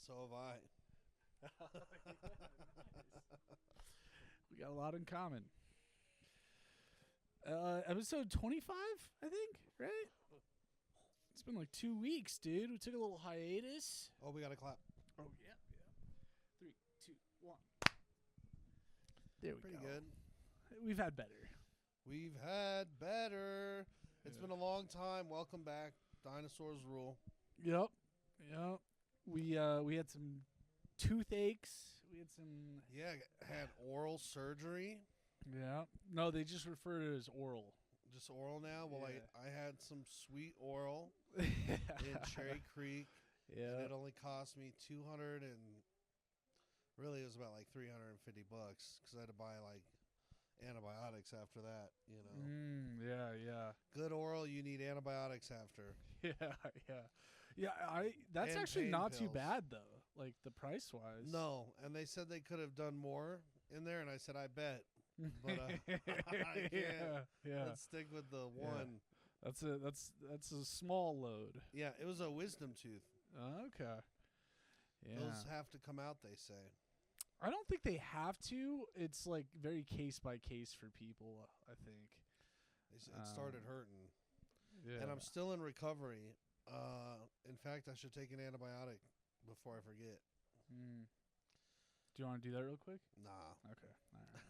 So have I. We got a lot in common. Episode 25, I think, right? It's been like 2 weeks, dude. We took a little hiatus. Oh, we got to clap. Oh, yeah. 3, 2, 1. There we Pretty go. good. We've had better. We've had better. It's been a long time. Welcome back. Dinosaurs rule. Yep. We had some toothaches. We had some. Yeah, had oral surgery. Yeah. No, they just refer to it as oral. Just oral now? Well, Yeah. I had some sweet oral in Cherry Creek. Yeah. And it only cost me 200 and really it was about like $350 because I had to buy like antibiotics after that, you know. Yeah. Good oral, you need antibiotics after. Yeah. That's And actually pain not too pills. bad though. Like the price wise. No, and they said they could have done more in there, and I said I bet, but I can't. Yeah. Let's stick with the one. That's a small load. Yeah, it was a wisdom tooth. Okay. Yeah. Those have to come out, they say. I don't think they have to. It's like very case by case for people, I think. They said it started hurting, Yeah. and I'm still in recovery. In fact, I should take an antibiotic before I forget. Do you want to do that real quick? Nah, Okay. All right.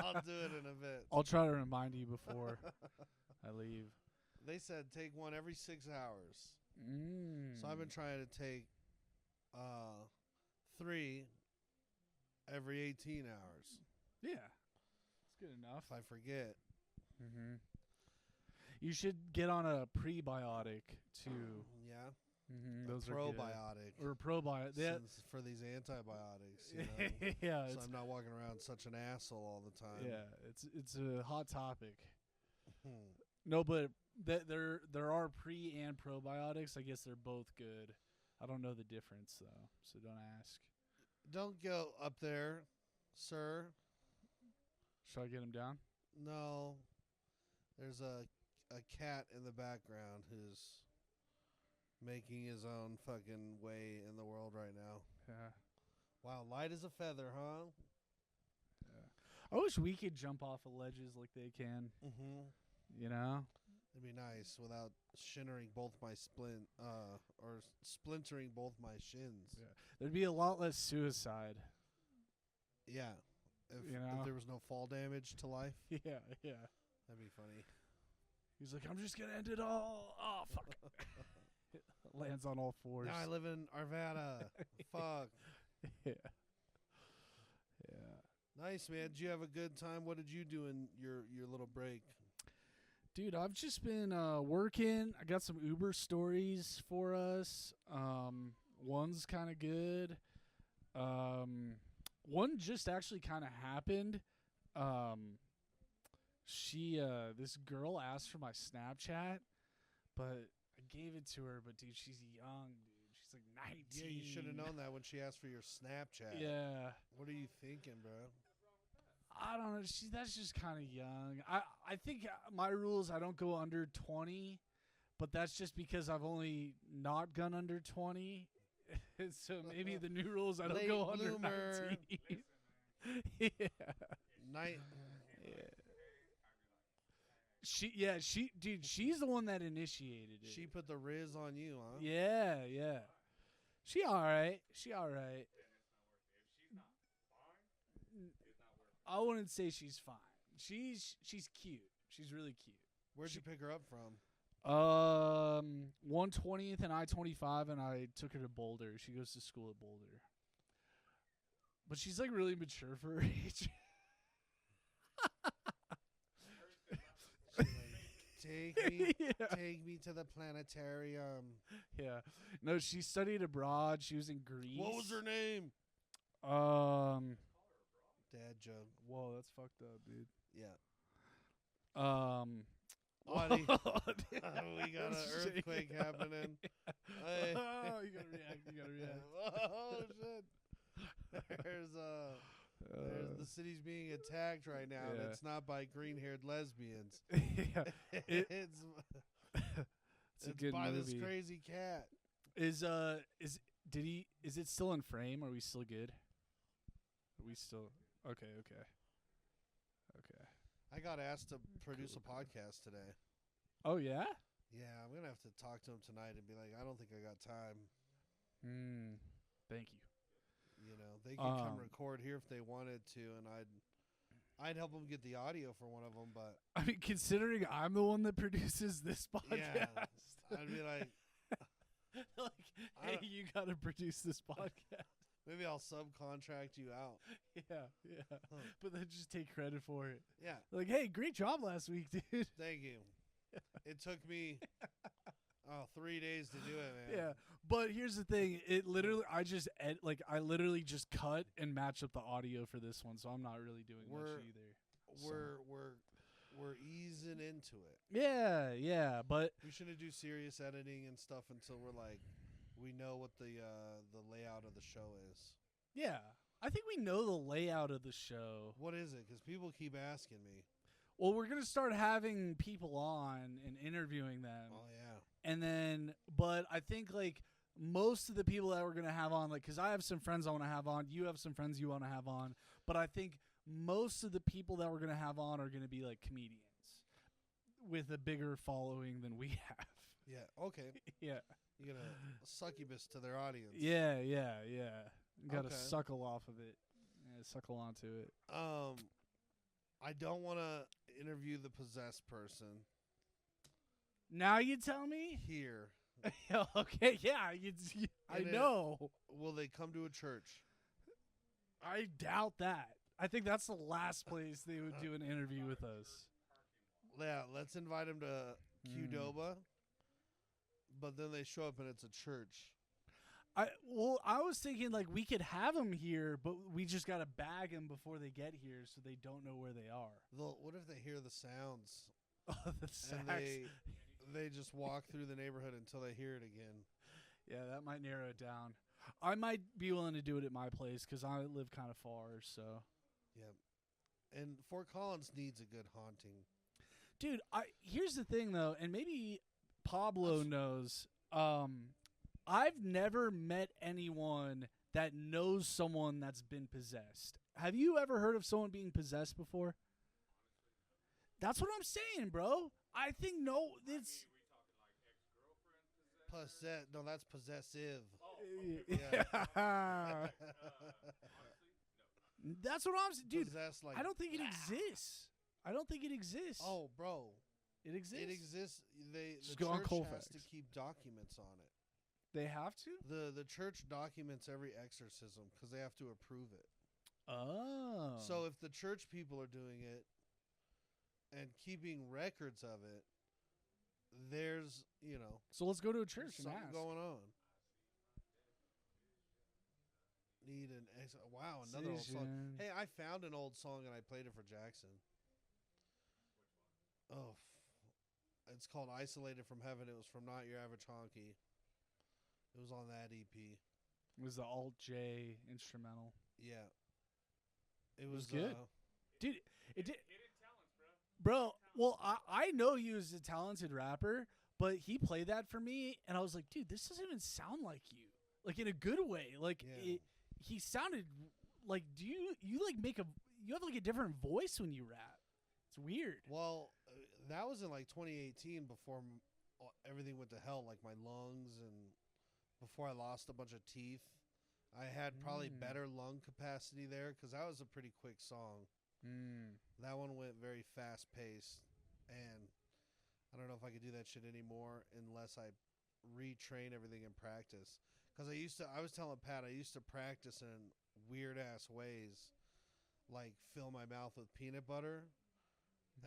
I'll do it in a bit. I'll try to remind you before I leave. They said take one every 6 hours. Mm. So I've been trying to take 3 every 18 hours. Yeah. It's good enough. If I forget. Mm-hmm. You should get on a prebiotic too. Yeah. Mm-hmm. A Those probiotic. are good. Or probiotic. Since for these antibiotics, you know. Yeah. So I'm not walking around such an asshole all the time. Yeah. It's a hot topic. Hmm. No, but there are pre and probiotics. I guess they're both good. I don't know the difference though, so don't ask. Don't go up there, sir. Should I get him down? No. There's a cat in the background who's making his own fucking way in the world right now. Yeah. Wow, light as a feather, huh? Yeah. I wish we could jump off of ledges like they can. Mm-hmm. You know? It'd be nice without splintering both my splintering both my shins. Yeah. There'd be a lot less suicide. Yeah. If You know? there was no fall damage to life, Yeah. that'd be funny. He's like, I'm just gonna end it all. Oh fuck. Lands on all fours. Now I live in Arvada. Fuck. Yeah. Nice, man. Did you have a good time? What did you do in your little break? Dude, I've just been working. I got some Uber stories for us. One's kind of good. One just actually kind of happened. This girl asked for my Snapchat, but I gave it to her. But dude, she's young, dude. She's like 19. Yeah, you should have known that when she asked for your Snapchat. Yeah. What are you thinking, bro? I don't know. That's just kind of young. I think my rule is I don't go under 20, but that's just because I've only not gone under 20. So maybe the new rule is I don't Late go under bloomer. 19. Yeah. Night. Dude, she's the one that initiated it. She put the Riz on you, huh? Yeah. She all right. I wouldn't say she's fine. She's cute. She's really cute. Where'd you pick her up from? 120th and I-25, and I took her to Boulder. She goes to school at Boulder. But she's like really mature for her age. Take me, Yeah. take me to the planetarium. Yeah. No, she studied abroad. She was in Greece. What was her name? Dad joke. Whoa, that's fucked up, dude. Yeah. Whoa, we got an earthquake happening. Hey. Oh, you gotta react. Oh shit! There's the city's being attacked right now, and Yeah. it's not by green-haired lesbians. Yeah. It's It's a good by movie. this crazy cat. Is Did he? Is it still in frame? Are we still good? Are we still okay? I got asked to produce Cool. a podcast today. Oh yeah. Yeah, I'm gonna have to talk to him tonight and be like, I don't think I got time. Thank you. You know, they could come record here if they wanted to, and I'd help them get the audio for one of them. But I mean, considering I'm the one that produces this podcast, yeah, I'd be like, like, hey, you got to produce this podcast. maybe I'll subcontract you out. Yeah. But then just take credit for it. Yeah. Like, hey, great job last week, dude. Thank you. It took me 3 days to do it, man. Yeah. But here's the thing. It literally, I literally just cut and match up the audio for this one, so I'm not really doing much either. We're easing into it. Yeah. But We shouldn't do serious editing and stuff until we know what the layout of the show is. yeah, I think we know the layout of the show. What is it? Because people keep asking me. Well, we're gonna start having people on and interviewing them. Oh yeah. And then, but I think like most of the people that we're gonna have on, like, because I have some friends I want to have on, you have some friends you want to have on, but I think most of the people that we're gonna have on are gonna be like comedians with a bigger following than we have. Yeah. Okay. Yeah. You're gonna succubus to their audience. Yeah. Got to Okay. suckle off of it. Yeah, suckle onto it. I don't want to interview the possessed person Now you tell me. here. Okay. Yeah. I And know. Will they come to a church? I doubt that. I think that's the last place they would do an interview with us. Yeah. Let's invite them to Qdoba. But then they show up and it's a church. I was thinking like we could have them here, but we just gotta bag them before they get here, so they don't know where they are. What if they hear the sounds Oh, the and sax. they just walk through the neighborhood until they hear it again? Yeah, that might narrow it down. I might be willing to do it at my place because I live kind of far. So, Yeah. And Fort Collins needs a good haunting. dude, here's the thing though, and maybe Pablo knows. I've never met anyone that knows someone that's been possessed. Have you ever heard of someone being possessed before? That's what I'm saying, bro. I think it's No, that's possessive. yeah. That's what I'm saying, dude. Possessed, like, I don't think it exists. I don't think it exists. Oh, bro. It exists. It exists. The Just go on church has Colfax. to keep documents on it. They have to. The church documents every exorcism because they have to approve it. Oh. So if the church people are doing it and keeping records of it, there's, So let's go to a church and something ask. going on. Wow, another old song. Hey, I found an old song and I played it for Jackson. Oh, it's called "Isolated from Heaven." It was from Not Your Average Honky. It was on that EP. It was the Alt J instrumental. Yeah, it was good. Dude, it did. Bro, well, I know he was a talented rapper, but he played that for me, and I was like, dude, this doesn't even sound like you. Like, in a good way. Like, Yeah. he sounded like, you have like a different voice when you rap. It's weird. Well, that was in like 2018 before everything went to hell, like my lungs, and before I lost a bunch of teeth. I had probably better lung capacity there because that was a pretty quick song. That one went very fast paced, and I don't know if I could do that shit anymore unless I retrain everything in practice. Because I was telling Pat, I used to practice in weird ass ways, like fill my mouth with peanut butter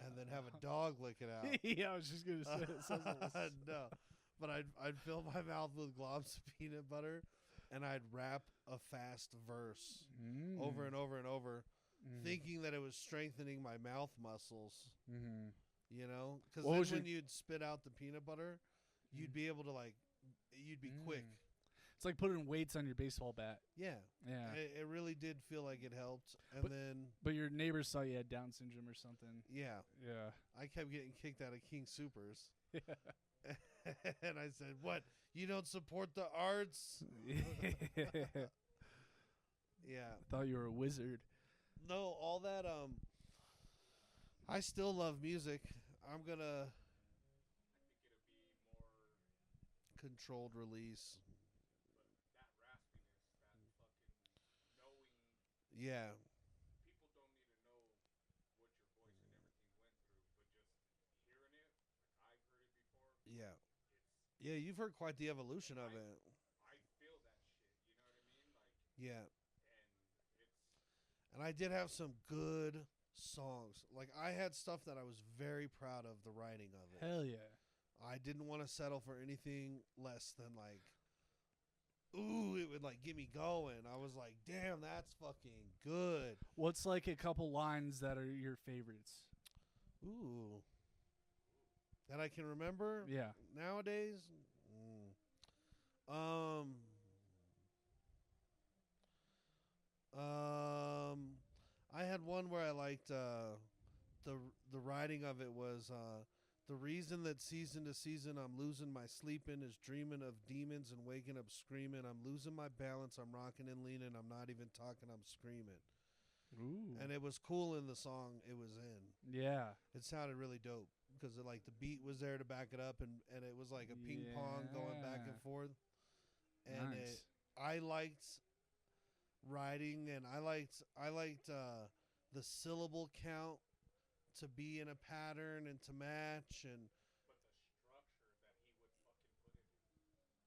and then have a dog lick it out. Yeah, I was just gonna say it sounds a little No, but I'd fill my mouth with globs of peanut butter, and I'd rap a fast verse over and over and over, thinking that it was strengthening my mouth muscles. You know, because when you'd spit out the peanut butter, you'd be able to you'd be quick. It's like putting weights on your baseball bat. Yeah, Yeah. It really did feel like it helped, and then But your neighbors saw you had Down syndrome or something. yeah, Yeah. I kept getting kicked out of King Supers. And I I said, "What? You don't support the arts?" Yeah. Thought you were a wizard. No, all that. I still love music. I'm gonna controlled release. Yeah. Yeah. Yeah, you've heard quite the evolution of it. Yeah. And I did have some good songs. Like I had stuff that I was very proud of the writing of it. Hell yeah. I didn't want to settle for anything less than like, ooh, it would like get me going. I was like, damn, that's fucking good. What's like a couple lines that are your favorites? Ooh. That I can remember? Yeah. Nowadays? I had one where I liked the writing of it was the reason that season to season I'm losing my sleeping is dreaming of demons and waking up screaming. I'm losing my balance. I'm rocking and leaning. I'm not even talking. I'm screaming. Ooh. And it was cool in the song it was in. Yeah. It sounded really dope because like the beat was there to back it up, and it was like a ping pong going back and forth. And nice. I liked writing, and I liked the syllable count to be in a pattern and to match, and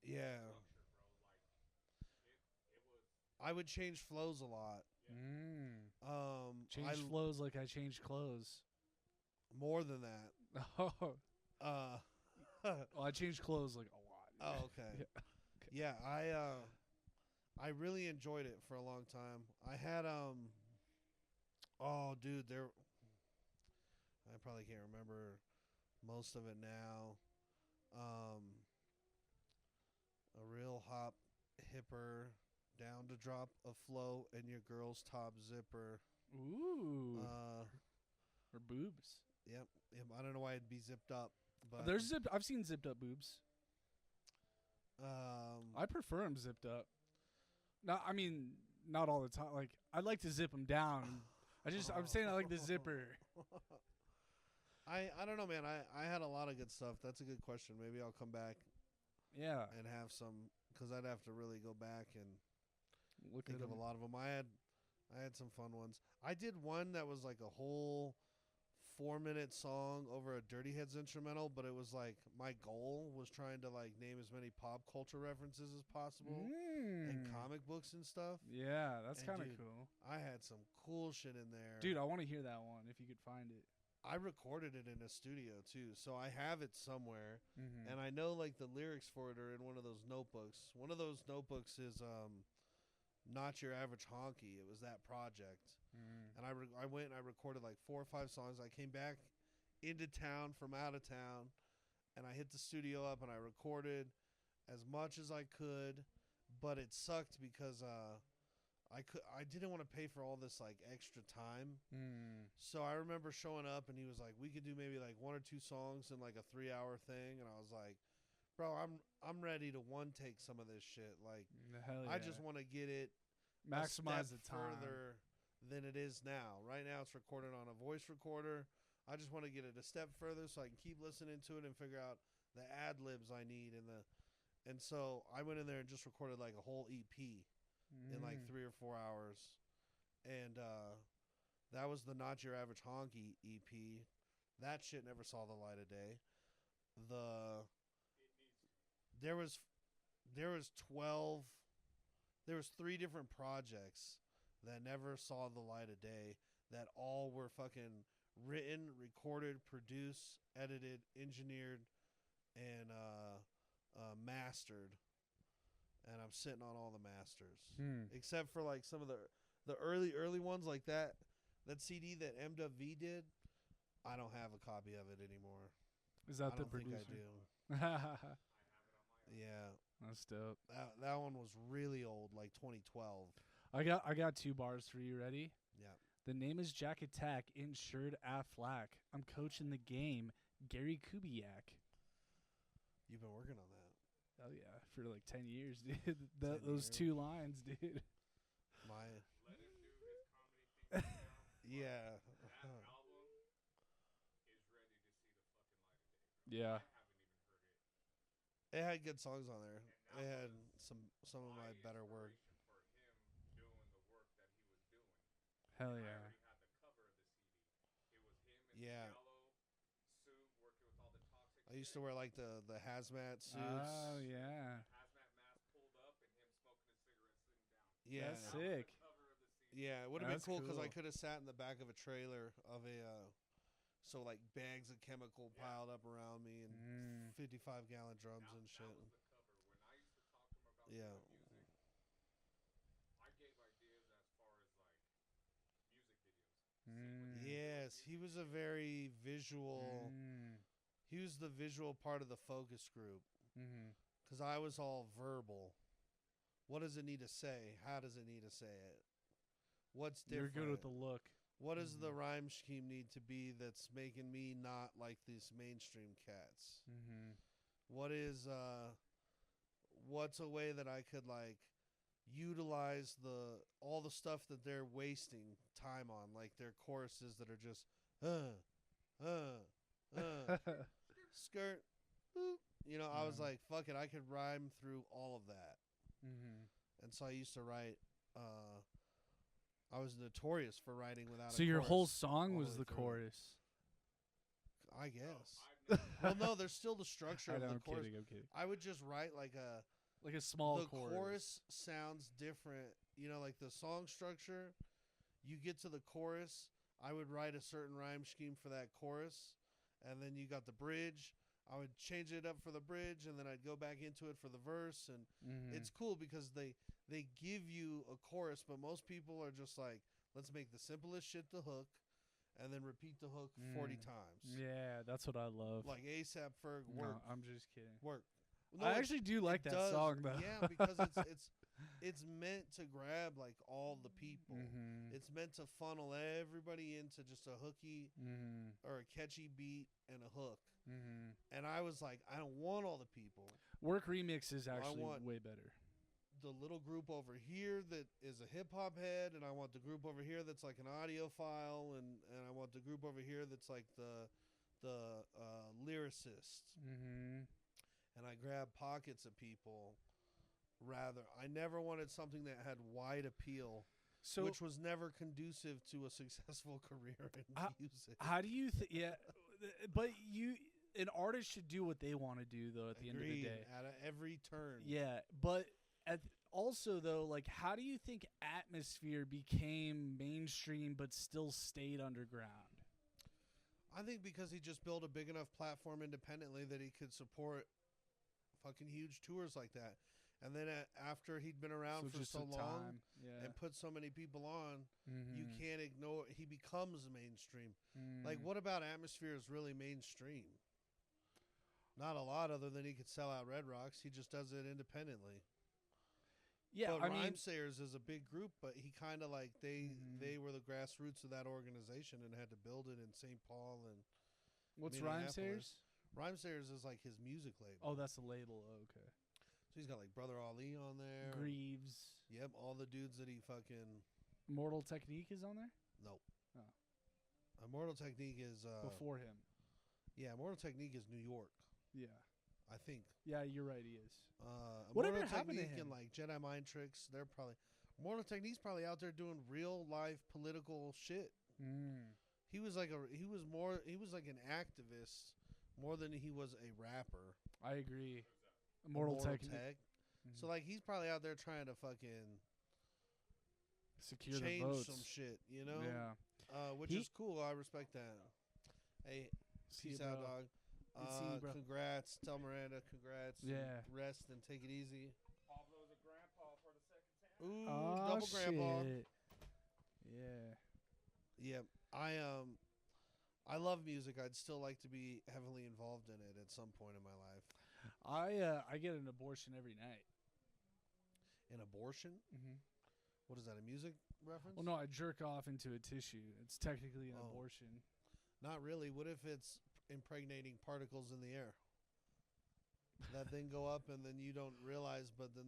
yeah, I would change flows a lot. Change flows like I change clothes. More than that. Oh. Well, I change clothes like a lot. Oh, okay. Yeah, I really enjoyed it for a long time. I had oh dude, I probably can't remember most of it now. A real hop hipper, down to drop a flow in your girl's top zipper. Ooh. Or boobs. Yep. I don't know why it'd be zipped up, but there's I've seen zipped up boobs. I prefer them zipped up. No, I mean not all the time. Like I'd like to zip them down. I'm saying I like the zipper. I don't know, man. I had a lot of good stuff. That's a good question. Maybe I'll come back. Yeah. And have some, because I'd have to really go back and think of a lot of them. I had some fun ones. I did one that was like a whole 4-minute song over a Dirty Heads instrumental, but it was like my goal was trying to like name as many pop culture references as possible and comic books and stuff. Yeah, that's kind of cool. I had some cool shit in there. Dude, I want to hear that one if you could find it. I recorded it in a studio too, so I have it somewhere, and I know like the lyrics for it are in one of those notebooks. One of those notebooks is Not Your Average Honky. It was that project, and I went and I recorded like 4 or 5 songs. I came back into town from out of town, and I hit the studio up and I recorded as much as I could, but it sucked because I didn't want to pay for all this like extra time. So I remember showing up and he was like, we could do maybe like 1 or 2 songs in like a 3-hour thing, and I was like, bro, I'm ready to one take some of this shit. Like, hell yeah. I just want to get it maximize the time further than it is now. Right now it's recorded on a voice recorder. I just want to get it a step further so I can keep listening to it and figure out the ad libs I need and so I went in there and just recorded like a whole EP in like 3 or 4 hours, and that was the Not Your Average Honky EP. That shit never saw the light of day. There was 3 different projects that never saw the light of day, that all were fucking written, recorded, produced, edited, engineered, and mastered. And I'm sitting on all the masters, except for like some of the early ones, like that CD that MWV did. I don't have a copy of it anymore. Is that I the don't think producer? I do. Yeah, that's dope. That one was really old, like 2012. I got 2 bars for you. Ready? Yeah. The name is Jack Attack, insured Aflac. I'm coaching the game, Gary Kubiak. You've been working on that. Oh yeah, for like 10 years, dude. 10 Those years. 2 lines, dude. My Let him do his comedy thing right now. yeah. That album is ready to see the fucking light of day, bro. Yeah. I haven't even heard it. It had good songs on there. And It that had was some of my better work. inspiration for him doing the work that he was doing. Hell I yeah. already had the cover of the CD. It was him in Yeah. the yellow suit working with all the toxic I used to wear like the hazmat suits. Oh yeah. hazmat mask pulled up and him smoking a cigarette sitting down. Yeah. That's That sick. was the cover of the CD. Yeah, it would have been That's cool because I cool. could have sat in the back of a trailer of a, so like bags of chemical piled up around me and 55-gallon drums and shit. That was the cover. When I used to talk to him about Yeah. music, I gave ideas as far as like music videos. Yes, he was a very visual. Mm. He was the visual part of the focus group Mm-hmm. because I was all verbal. What does it need to say? How does it need to say it? What's You're different? good with the look. What does the rhyme scheme need to be that's making me not like these mainstream cats? Mm-hmm. What is what's a way that I could like utilize all the stuff that they're wasting time on, like their choruses that are just skirt boop. You know, I was Yeah. like, fuck it, I could rhyme through all of that. Mm-hmm. And so I used to write I was notorious for writing without So a your chorus whole song all was way the through. chorus. I guess. I've Well, no, there's still the structure I of know, the I'm chorus. kidding. I'm kidding. I would just write like Like a small the chorus. chorus sounds different. You know, like the song structure, you get to the chorus, I would write a certain rhyme scheme for that chorus, and then you got the bridge. I would change it up for the bridge, and then I'd go back into it for the verse, and Mm-hmm. it's cool because they give you a chorus, but most people are just like, let's make the simplest shit the hook, and then repeat the hook 40 times. Yeah, that's what I love. Like ASAP Ferg, No, work, I'm just kidding. work. I it- actually do like it that does, song though. Yeah, because it's meant to grab like all the people. Mm-hmm. It's meant to funnel everybody into just a hooky Mm-hmm. or a catchy beat and a hook. Mm-hmm. And I was like, I don't want all the people. Work remix is actually want- way better. The little group over here that is a hip hop head, and I want the group over here that's like an audiophile, and I want the group over here that's like the lyricist. Mm-hmm. And I grab pockets of people. Rather, I never wanted something that had wide appeal, So which was never conducive to a successful career in music. how do you think? Yeah, but an artist should do what they want to do though. At the end of the Agreed, day, at every turn. yeah. But also though, like, how do you think Atmosphere became mainstream but still stayed underground? I think because he just built a big enough platform independently that he could support fucking huge tours like that. And then after he'd been around for just so the long time. Yeah. and put so many people on, Mm-hmm. you can't ignore. He becomes mainstream. Mm. Like, what about Atmosphere is really mainstream? Not a lot, other than he could sell out Red Rocks. He just does it independently. Yeah, but I mean, Rhymesayers is a big group, but he kind of like they were the grassroots of that organization and had to build it in St. Paul and what's Minneapolis. Rhymesayers? Rhymesayers is like his music label. Oh, that's a label. Oh, okay. So he's got like Brother Ali on there. Greaves. Yep, all the dudes that he fucking Mortal Technique is on there nope. Oh. Immortal Technique is before him. yeah, Immortal Technique is New York, Yeah. I think. Yeah, you're right. He is. Immortal Whatever happened to Technique and him? like Jedi Mind Tricks, they're probably Immortal Technique's probably out there doing real life political shit. Mm. He was like an activist more than he was a rapper. I agree. Immortal Technique. Tech. Mhm. So like he's probably out there trying to fucking Secure the change votes. some shit, you know? Yeah. Which He- is cool. I respect that. Hey, See peace you, out, bro. dog. Good seeing you, bro. Congrats. Tell Miranda congrats. Yeah. Rest and take it easy. Pablo's a grandpa for the second time. Ooh, Oh, double grandpa. shit. Yeah. Yep. I love music. I'd still like to be heavily involved in it at some point in my life. I get an abortion every night. An abortion? Mm-hmm. What is that? A music reference? Well, no, I jerk off into a tissue. It's technically an Oh. abortion. Not really. What if it's impregnating particles in the air? that thing go up, and then you don't realize, but then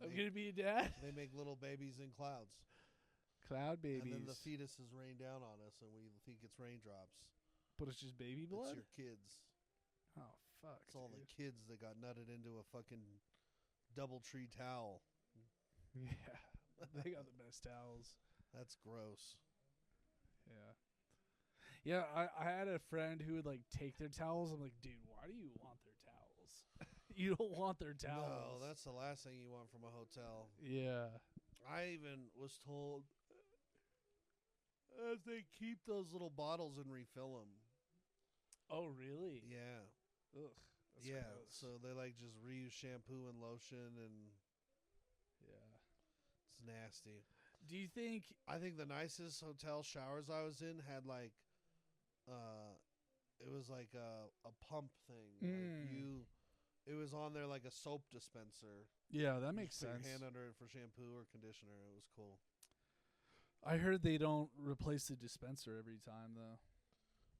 I'm gonna be a dad. they make little babies in clouds. Cloud babies. And then the fetuses rain down on us, and we think it's raindrops. But it's just baby blood? It's your kids. Oh, fuck. It's all dude. the kids that got nutted into a fucking DoubleTree towel. Yeah. They got the best towels. That's gross. Yeah. Yeah, I had a friend who would, like, take their towels. I'm like, dude, why do you want their towels? You don't want their towels. No, that's the last thing you want from a hotel. Yeah. I even was told as they keep those little bottles and refill them. Oh, really? Yeah. Ugh. That's Yeah. gross. So they like just reuse shampoo and lotion, and Yeah. it's nasty. Do you think... I think the nicest hotel showers I was in had like, it was like a pump thing. Like it was on there like a soap dispenser. Yeah, that You makes just put sense. your hand under it for shampoo or conditioner. It was cool. I heard they don't replace the dispenser every time, though.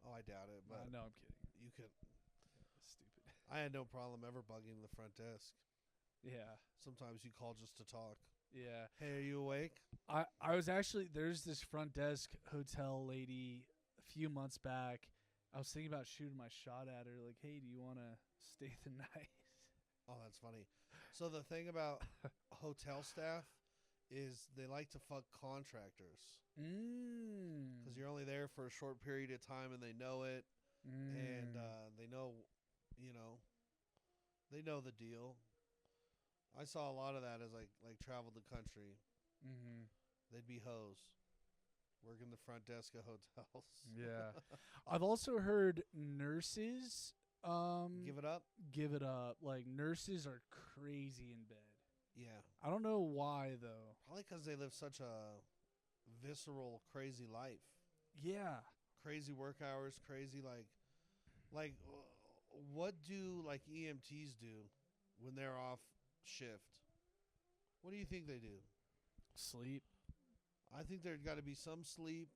Oh, I doubt it, but No, I'm kidding. you could. Stupid. I had no problem ever bugging the front desk. Yeah. Sometimes you call just to talk. Yeah. Hey, are you awake? I was actually, there's this front desk hotel lady a few months back. I was thinking about shooting my shot at her, like, hey, do you want to stay the night? Oh, that's funny. So the thing about hotel staff is they like to fuck contractors because you're only there for a short period of time, and they know it, and they know, they know the deal. I saw a lot of that as I traveled the country. They'd be hoes working the front desk of hotels. Yeah. I've also heard nurses Give it up. give it up. Like, nurses are crazy in bed. Yeah, I don't know why, though. probably because they live such a visceral, crazy life. Yeah. Crazy work hours, crazy what do like EMTs do when they're off shift? What do you think they do? Sleep. I think there's got to be some sleep,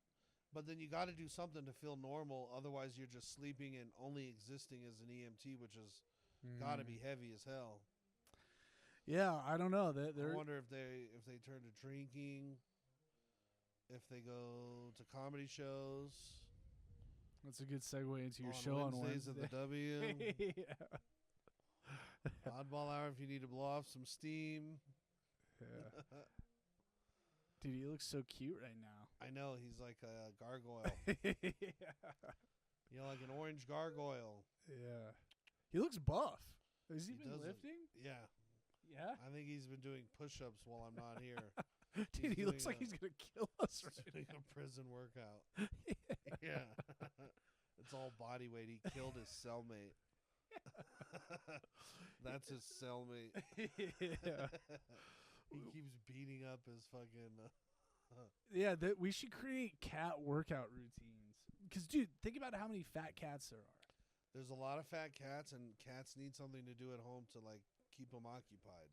but then you got to do something to feel normal. Otherwise, you're just sleeping and only existing as an EMT, which has got to be heavy as hell. Yeah, I don't know. I wonder if they turn to drinking, if they go to comedy shows. That's a good segue into your on show on Wednesdays Wednesday. at the W. Yeah. Oddball hour if you need to blow off some steam. Yeah. Dude, he looks so cute right now. I know, he's like a gargoyle. Yeah. Like an orange gargoyle. Yeah. He looks buff. Has he been doesn't. lifting? Yeah. Yeah. I think he's been doing push-ups while I'm not here. Dude, he looks doing like he's going to kill us He's right doing now. a prison workout. Yeah. It's all body weight. He killed his cellmate. That's his cellmate. Yeah. He keeps beating up his fucking... Yeah, we should create cat workout routines. Because, dude, think about how many fat cats there are. There's a lot of fat cats, and cats need something to do at home to, like, keep them occupied.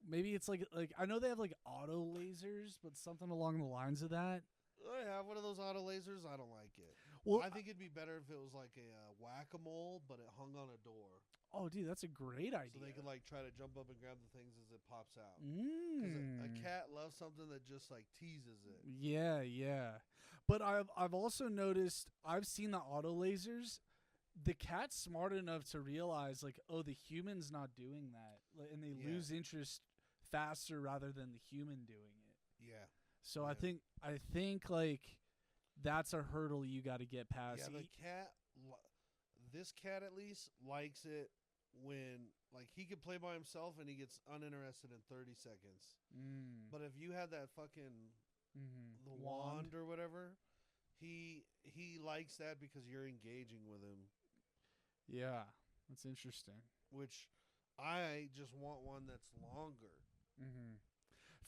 Maybe it's like I know they have like auto lasers, but something along the lines of that. I have one of those auto lasers. I don't like it. Well, I think it'd be better if it was like a whack-a-mole, but it hung on a door. Oh, dude, that's a great idea. So they could like try to jump up and grab the things as it pops out. 'Cause a Mm. cat loves something that just like teases it. Yeah, yeah. But I've also noticed, I've seen the auto lasers. The cat's smart enough to realize, like, oh, the human's not doing that, and they Yeah. lose interest faster rather than the human doing it. Yeah. So Yeah. I think like that's a hurdle you got to get past. Yeah, the cat, this cat at least likes it when like he could play by himself and he gets uninterested in 30 seconds. But if you had that fucking the wand or whatever, he likes that because you're engaging with him. Yeah, that's interesting. Which I just want one that's longer.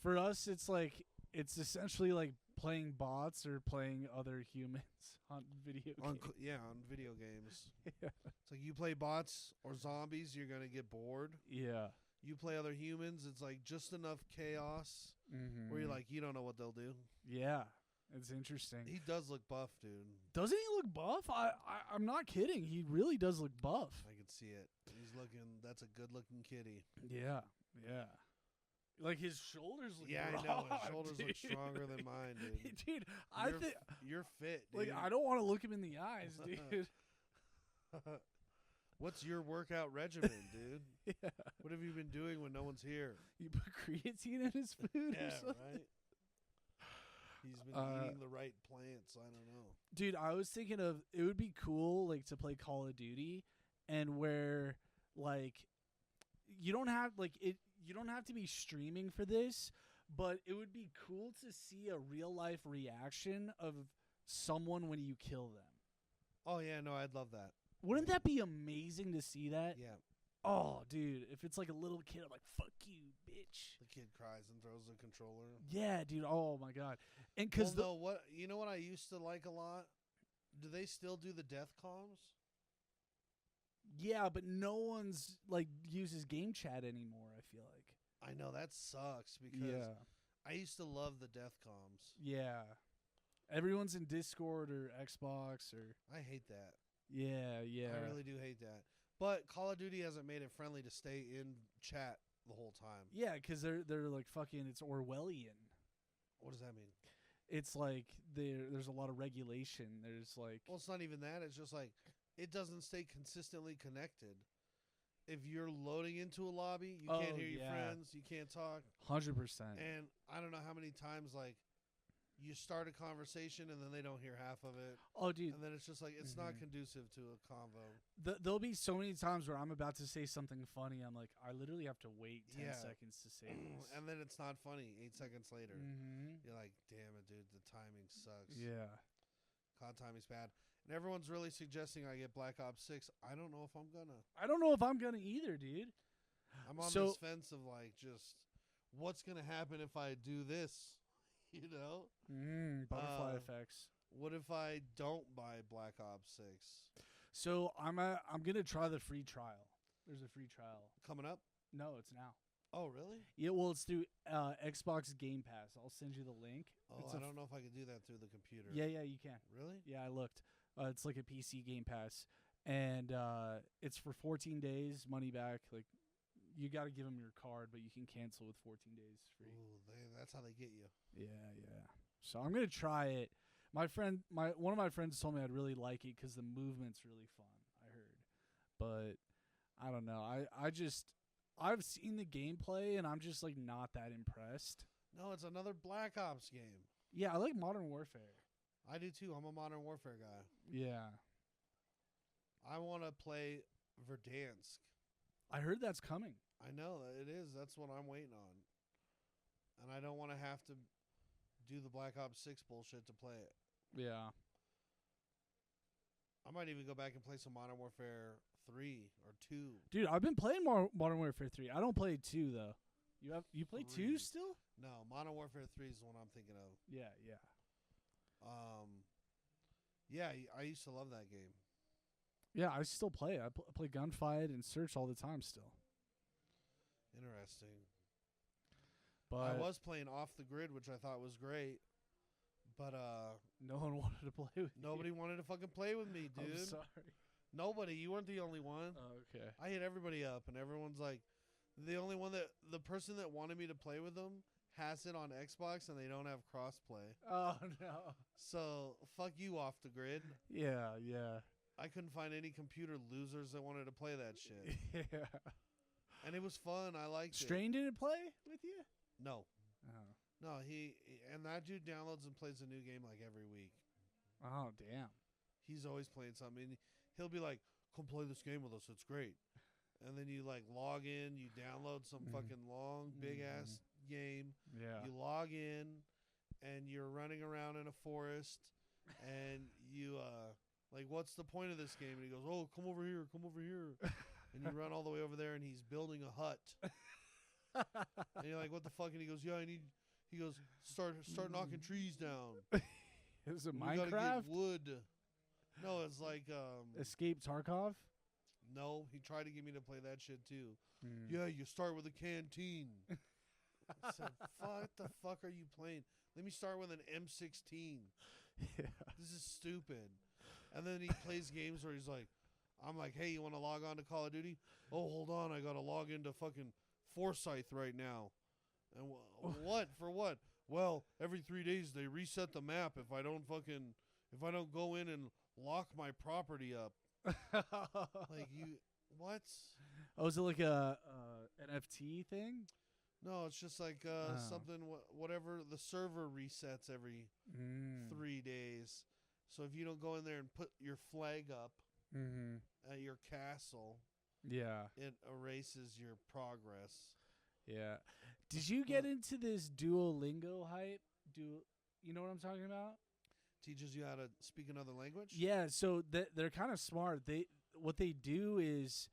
For us, it's essentially like playing bots or playing other humans on video games. On video games. Yeah. It's like you play bots or zombies, you're gonna get bored. Yeah. You play other humans, it's like just enough chaos where you're like, you don't know what they'll do. Yeah, it's interesting. He does look buff, dude. Doesn't he look buff? I'm not kidding. He really does look buff. I can see it. That's a good-looking kitty. Yeah. Like his shoulders look Yeah, broad, I know. His shoulders dude. look stronger than mine, dude. Dude, I think You're fit, like dude. I don't want to look him in the eyes, dude. What's your workout regimen, dude? Yeah. What have you been doing when no one's here? You put creatine in his food or Yeah, something? right. He's been eating the right plants. I don't know. Dude, I was thinking of it would be cool like to play Call of Duty and where like you don't have to be streaming for this, but it would be cool to see a real life reaction of someone when you kill them. Oh yeah, no, I'd love that. Wouldn't that be amazing to see that? Yeah. Oh, dude, if it's like a little kid, I'm like, fuck you, bitch. The kid cries and throws the controller. Yeah, dude. Oh my god. And because you know what I used to like a lot? Do they still do the death comms? yeah, but no one's like uses game chat anymore. I feel like. I know that sucks because I used to love the death comms. Yeah. Everyone's in Discord or Xbox or I hate that. yeah. I really do hate that. But Call of Duty hasn't made it friendly to stay in chat the whole time. Yeah, because they're like fucking. It's Orwellian. What does that mean? It's like there's a lot of regulation. There's like Well, it's not even that. It's just like it doesn't stay consistently connected. If you're loading into a lobby, you can't hear your friends. You can't talk. 100%. And I don't know how many times like you start a conversation and then they don't hear half of it. Oh, dude. And then it's just like it's not conducive to a convo. There'll be so many times where I'm about to say something funny. I'm like, I literally have to wait 10 Yeah. seconds to say this. And then it's not funny 8 seconds later. Mm-hmm. You're like, damn it, dude, the timing sucks. Yeah. COD timing's bad. And everyone's really suggesting I get Black Ops 6. I don't know if I'm gonna. I don't know if I'm gonna either, dude. I'm on this fence of like just what's gonna happen if I do this, you know? Butterfly effects. What if I don't buy Black Ops 6? So I'm gonna try the free trial. There's a free trial Coming up? No, it's now. Oh, really? Yeah, well, it's through Xbox Game Pass. I'll send you the link. Oh, I don't know if I could do that through the computer. Yeah, you can. Really? Yeah, I looked. It's like a PC Game Pass, and it's for 14 days, money back. Like, you got to give them your card, but you can cancel with 14 days free. Ooh, that's how they get you. Yeah. So I'm gonna try it. One of my friends told me I'd really like it because the movement's really fun. I heard, but I don't know. I've seen the gameplay and I'm just like not that impressed. No, it's another Black Ops game. Yeah, I like Modern Warfare. I do too. I'm a Modern Warfare guy. Yeah. I want to play Verdansk. I heard that's coming. I know it is. That's what I'm waiting on. And I don't want to have to do the Black Ops 6 bullshit to play it. Yeah. I might even go back and play some Modern Warfare 3 or 2. Dude, I've been playing Modern Warfare 3. I don't play 2 though. You play 2 still? No, Modern Warfare 3 is the one I'm thinking of. Yeah. Yeah, I used to love that game. Yeah, I still play it. I play Gunfight and Search all the time still. Interesting. But I was playing Off the Grid, which I thought was great, but no one wanted to play with nobody wanted to fucking play with me, dude. I'm sorry. Nobody. You weren't the only one. Oh, okay. I hit everybody up, and everyone's like, the person that wanted me to play with them has it on Xbox, and they don't have crossplay. Oh no. So fuck you, Off the Grid. Yeah. I couldn't find any computer losers that wanted to play that shit. Yeah. And it was fun. I liked it. Strain didn't play with you? No. Oh. No, and that dude downloads and plays a new game like every week. Oh, damn. He's always playing something. He'll be like, come play this game with us. It's great. And then you like log in, you download some fucking long, big ass game. Yeah. You log in and you're running around in a forest and you like, what's the point of this game? And he goes, oh, come over here. And you run all the way over there and he's building a hut. And you're like, what the fuck? And he goes, yeah, he goes, start knocking trees down. Is it We gotta Minecraft? get wood. No, it's like Escape Tarkov? no, he tried to get me to play that shit too. Yeah, you start with a canteen. I said, what the fuck are you playing? Let me start with an M16. Yeah. This is stupid. And then he plays games where he's like, I'm like, hey, you want to log on to Call of Duty? Oh, hold on, I gotta log into fucking Forsyth right now. And what for what? Well, every 3 days they reset the map if I don't go in and lock my property up. Like you, what? Oh, is it like a NFT thing? No, it's just like something. Whatever the server resets every 3 days. So if you don't go in there and put your flag up at your castle, it erases your progress. Yeah. Did you get into this Duolingo hype? You know what I'm talking about? Teaches you how to speak another language? Yeah, so they're kind of smart. What they do is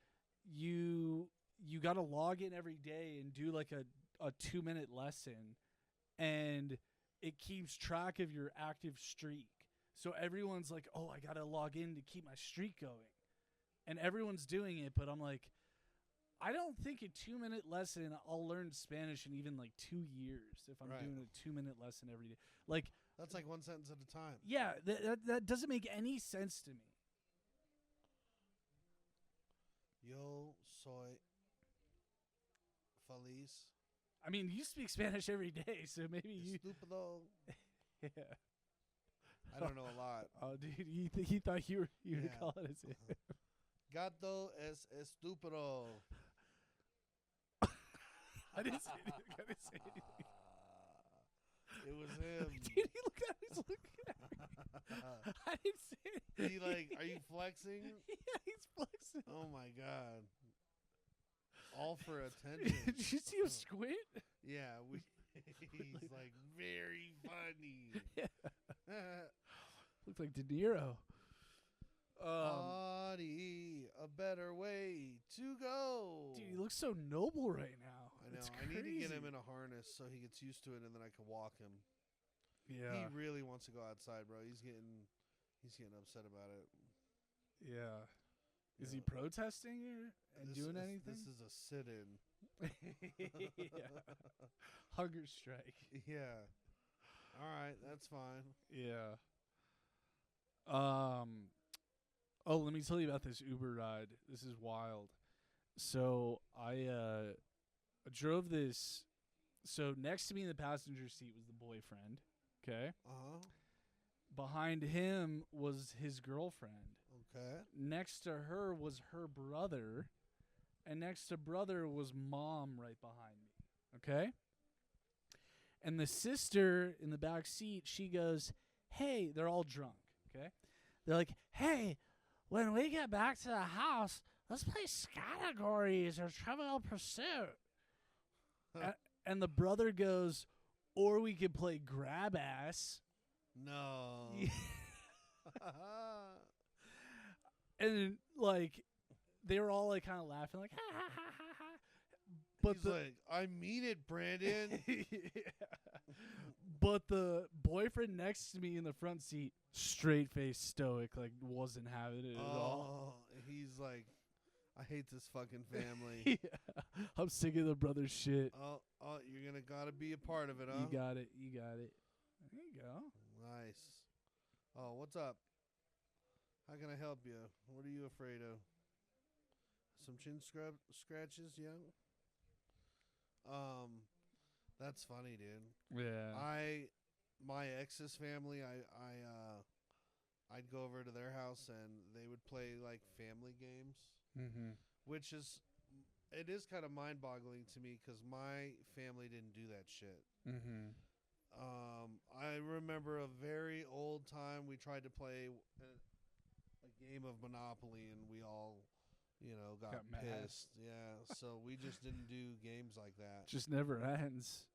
you got to log in every day and do like a 2-minute lesson, and it keeps track of your active streak. So everyone's like, "Oh, I got to log in to keep my streak going." And everyone's doing it, but I'm like, I don't think a 2-minute lesson I'll learn Spanish in even like 2 years if I'm doing a 2-minute lesson every day. Like that's like one sentence at a time. Yeah, that doesn't make any sense to me. Yo soy feliz. I mean, you speak Spanish every day, so maybe you. Estupido. Yeah. I don't know a lot. Oh, dude, he thought you were call it as it. Gato es estúpido. I didn't say anything. It was him. Dude, he looked at me. He's looking at me. I didn't say anything. He like, are you flexing? Yeah, he's flexing. Oh my god. All for attention. Did you see him squint? Yeah, he's like very funny. Yeah. Looks like De Niro. Audi, a better way to go. Dude, he looks so noble right now. I know. It's I need to get him crazy. in a harness so he gets used to it, and then I can walk him. Yeah. He really wants to go outside, bro. He's getting upset about it. Yeah. Is he protesting and doing anything? This is a sit-in. Yeah. Hunger strike. Yeah. All right, that's fine. Yeah. Oh, let me tell you about this Uber ride. This is wild. So I drove this. So next to me in the passenger seat was the boyfriend. Okay. Behind him was his girlfriend. Okay. Next to her was her brother, and next to brother was mom right behind me. Okay. And the sister in the back seat, she goes, "Hey," they're all drunk. Okay. They're like, "Hey, when we get back to the house, let's play categories or Trivial Pursuit." And the brother goes, "Or we could play grab ass." No. And like, they were all like kind of laughing, like, ha ha ha ha ha. But he's like, I mean it, Brandon. Yeah. But the boyfriend next to me in the front seat, straight face stoic, like wasn't having it at all. He's like, I hate this fucking family. Yeah. I'm sick of the brother shit. Oh, you're gotta be a part of it, huh? You got it. There you go. Nice. Oh, what's up? How can I help you? What are you afraid of? Some chin scratches, yeah? That's funny, dude. Yeah. My ex's family, I'd go over to their house and they would play like family games, which it is kind of mind-boggling to me because my family didn't do that shit. I remember a very old time we tried to play a game of Monopoly and we all, got pissed. Yeah, so we just didn't do games like that. Just never ends.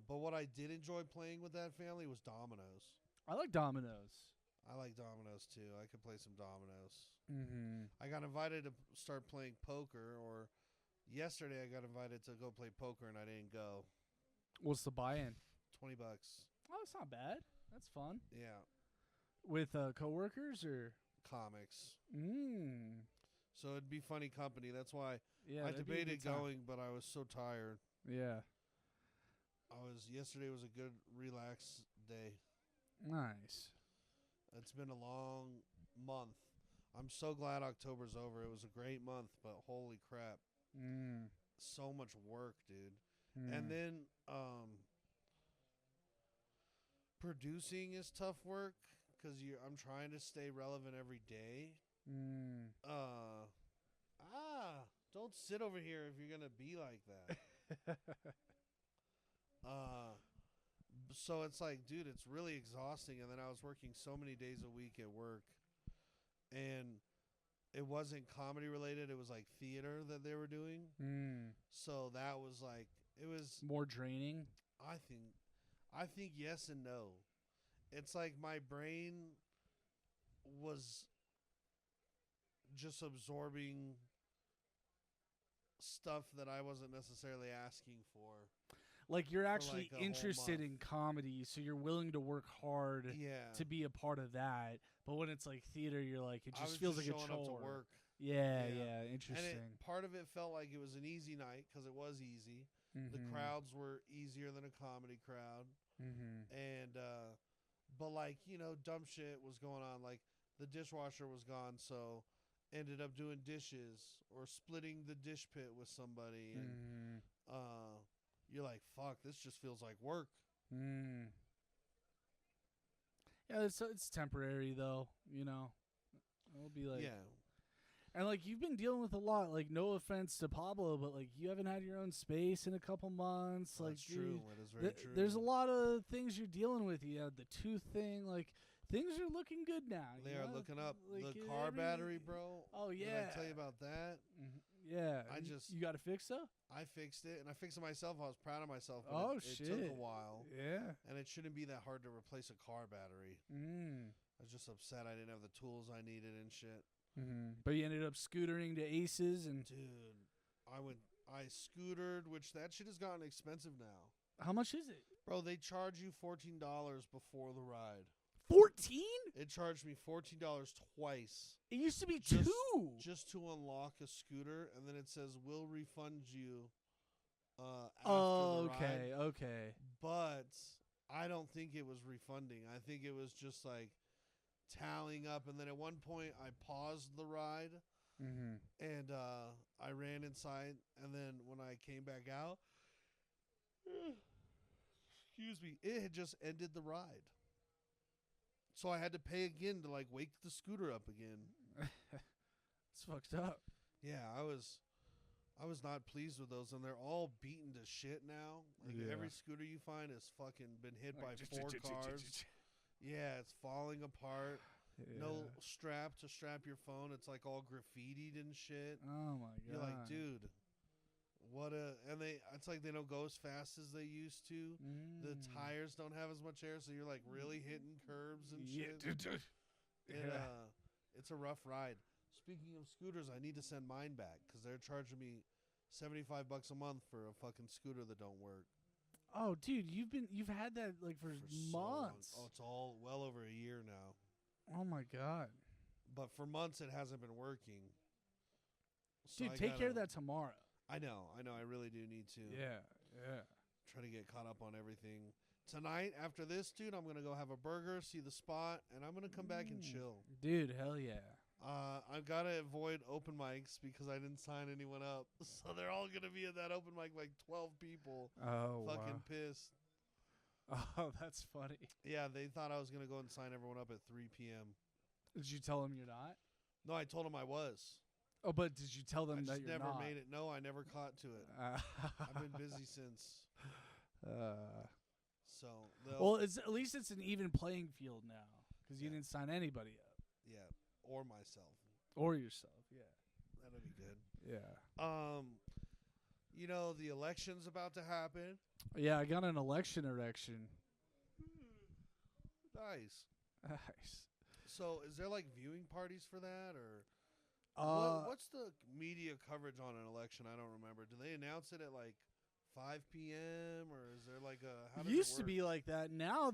But what I did enjoy playing with that family was dominoes. I like dominoes. I like dominoes too. I could play some dominoes. Mm-hmm. I got invited to start playing poker, or yesterday I got invited to go play poker and I didn't go. What's the buy-in? $20. Oh, that's not bad. That's fun. Yeah. With coworkers or comics. So it'd be funny company. That's why I that'd be a debated good time. going, but I was so tired. Yeah. Yesterday was a good relax day. Nice. It's been a long month. I'm so glad October's over. It was a great month, but holy crap, so much work, dude. And then producing is tough work because I'm trying to stay relevant every day. Don't sit over here if you're gonna be like that. So it's like, dude, it's really exhausting. And then I was working so many days a week at work, and it wasn't comedy related. It was like theater that they were doing. So that was like, it was more draining. I think yes and no. It's like my brain was just absorbing stuff that I wasn't necessarily asking for. Like you're actually like interested in comedy, so you're willing to work hard to be a part of that. But when it's like theater, you're like, it just feels like a chore. Up to work. Yeah, interesting. And part of it felt like it was an easy night because it was easy. The crowds were easier than a comedy crowd. And but like, dumb shit was going on. Like the dishwasher was gone, so ended up doing dishes or splitting the dish pit with somebody. And you're like, fuck, this just feels like work. Yeah, it's temporary though, It'll be like, and like you've been dealing with a lot. Like, no offense to Pablo, but like you haven't had your own space in a couple months. That's like, true. It is very true. There's a lot of things you're dealing with. You have the tooth thing. Like, things are looking good now. They are looking up. Like the car battery, bro. Oh yeah. Did I tell you about that? Yeah. You got it fixed though? I fixed it, and I fixed it myself. I was proud of myself. But it took a while. Yeah. And it shouldn't be that hard to replace a car battery. I was just upset I didn't have the tools I needed and shit. But you ended up scootering to Aces, and dude, I scootered, which that shit has gotten expensive now. How much is it, bro? They charge you $14 before the ride. 14? It charged me $14 twice. It used to be $2 just to unlock a scooter, and then it says we'll refund you after the ride. Okay. But I don't think it was refunding. I think it was just like tallying up, and then at one point I paused the ride, and I ran inside, and then when I came back out, excuse me, it had just ended the ride. So I had to pay again to like wake the scooter up again. It's fucked up. Yeah, I was not pleased with those, and they're all beaten to shit now. Like every scooter you find has fucking been hit by 4 cars. Yeah, it's falling apart. Yeah. No strap to strap your phone. It's like all graffitied and shit. Oh my god. You're like, dude, it's like they don't go as fast as they used to. The tires don't have as much air, so you're like really hitting curbs and shit. It's a rough ride. Speaking of scooters, I need to send mine back because they're charging me $75 a month for a fucking scooter that don't work. Oh, dude, you've had that like for months. So it's all well over a year now. Oh my god. But for months it hasn't been working. So dude, take care of that tomorrow. I know. I really do need to. Yeah. Try to get caught up on everything. Tonight, after this, dude, I'm going to go have a burger, see the spot, and I'm going to come back and chill. Dude, hell yeah. I've got to avoid open mics because I didn't sign anyone up. So they're all going to be at that open mic, like 12 people. Oh, fucking pissed. Oh, that's funny. Yeah, they thought I was going to go and sign everyone up at 3 p.m. Did you tell them you're not? No, I told them I was. Oh, but did you tell them that you're never not? made it. No, I never caught to it. I've been busy since. Well, at least it's an even playing field now because you didn't sign anybody up. Yeah, or myself. Or yourself, yeah. That'll be good. Yeah. The election's about to happen. Yeah, I got an election erection. Nice. Nice. So, is there like viewing parties for that, or what's the media coverage on an election? I don't remember. Do they announce it at like 5 p.m. or is there like a? How does used it to work? be like that. Now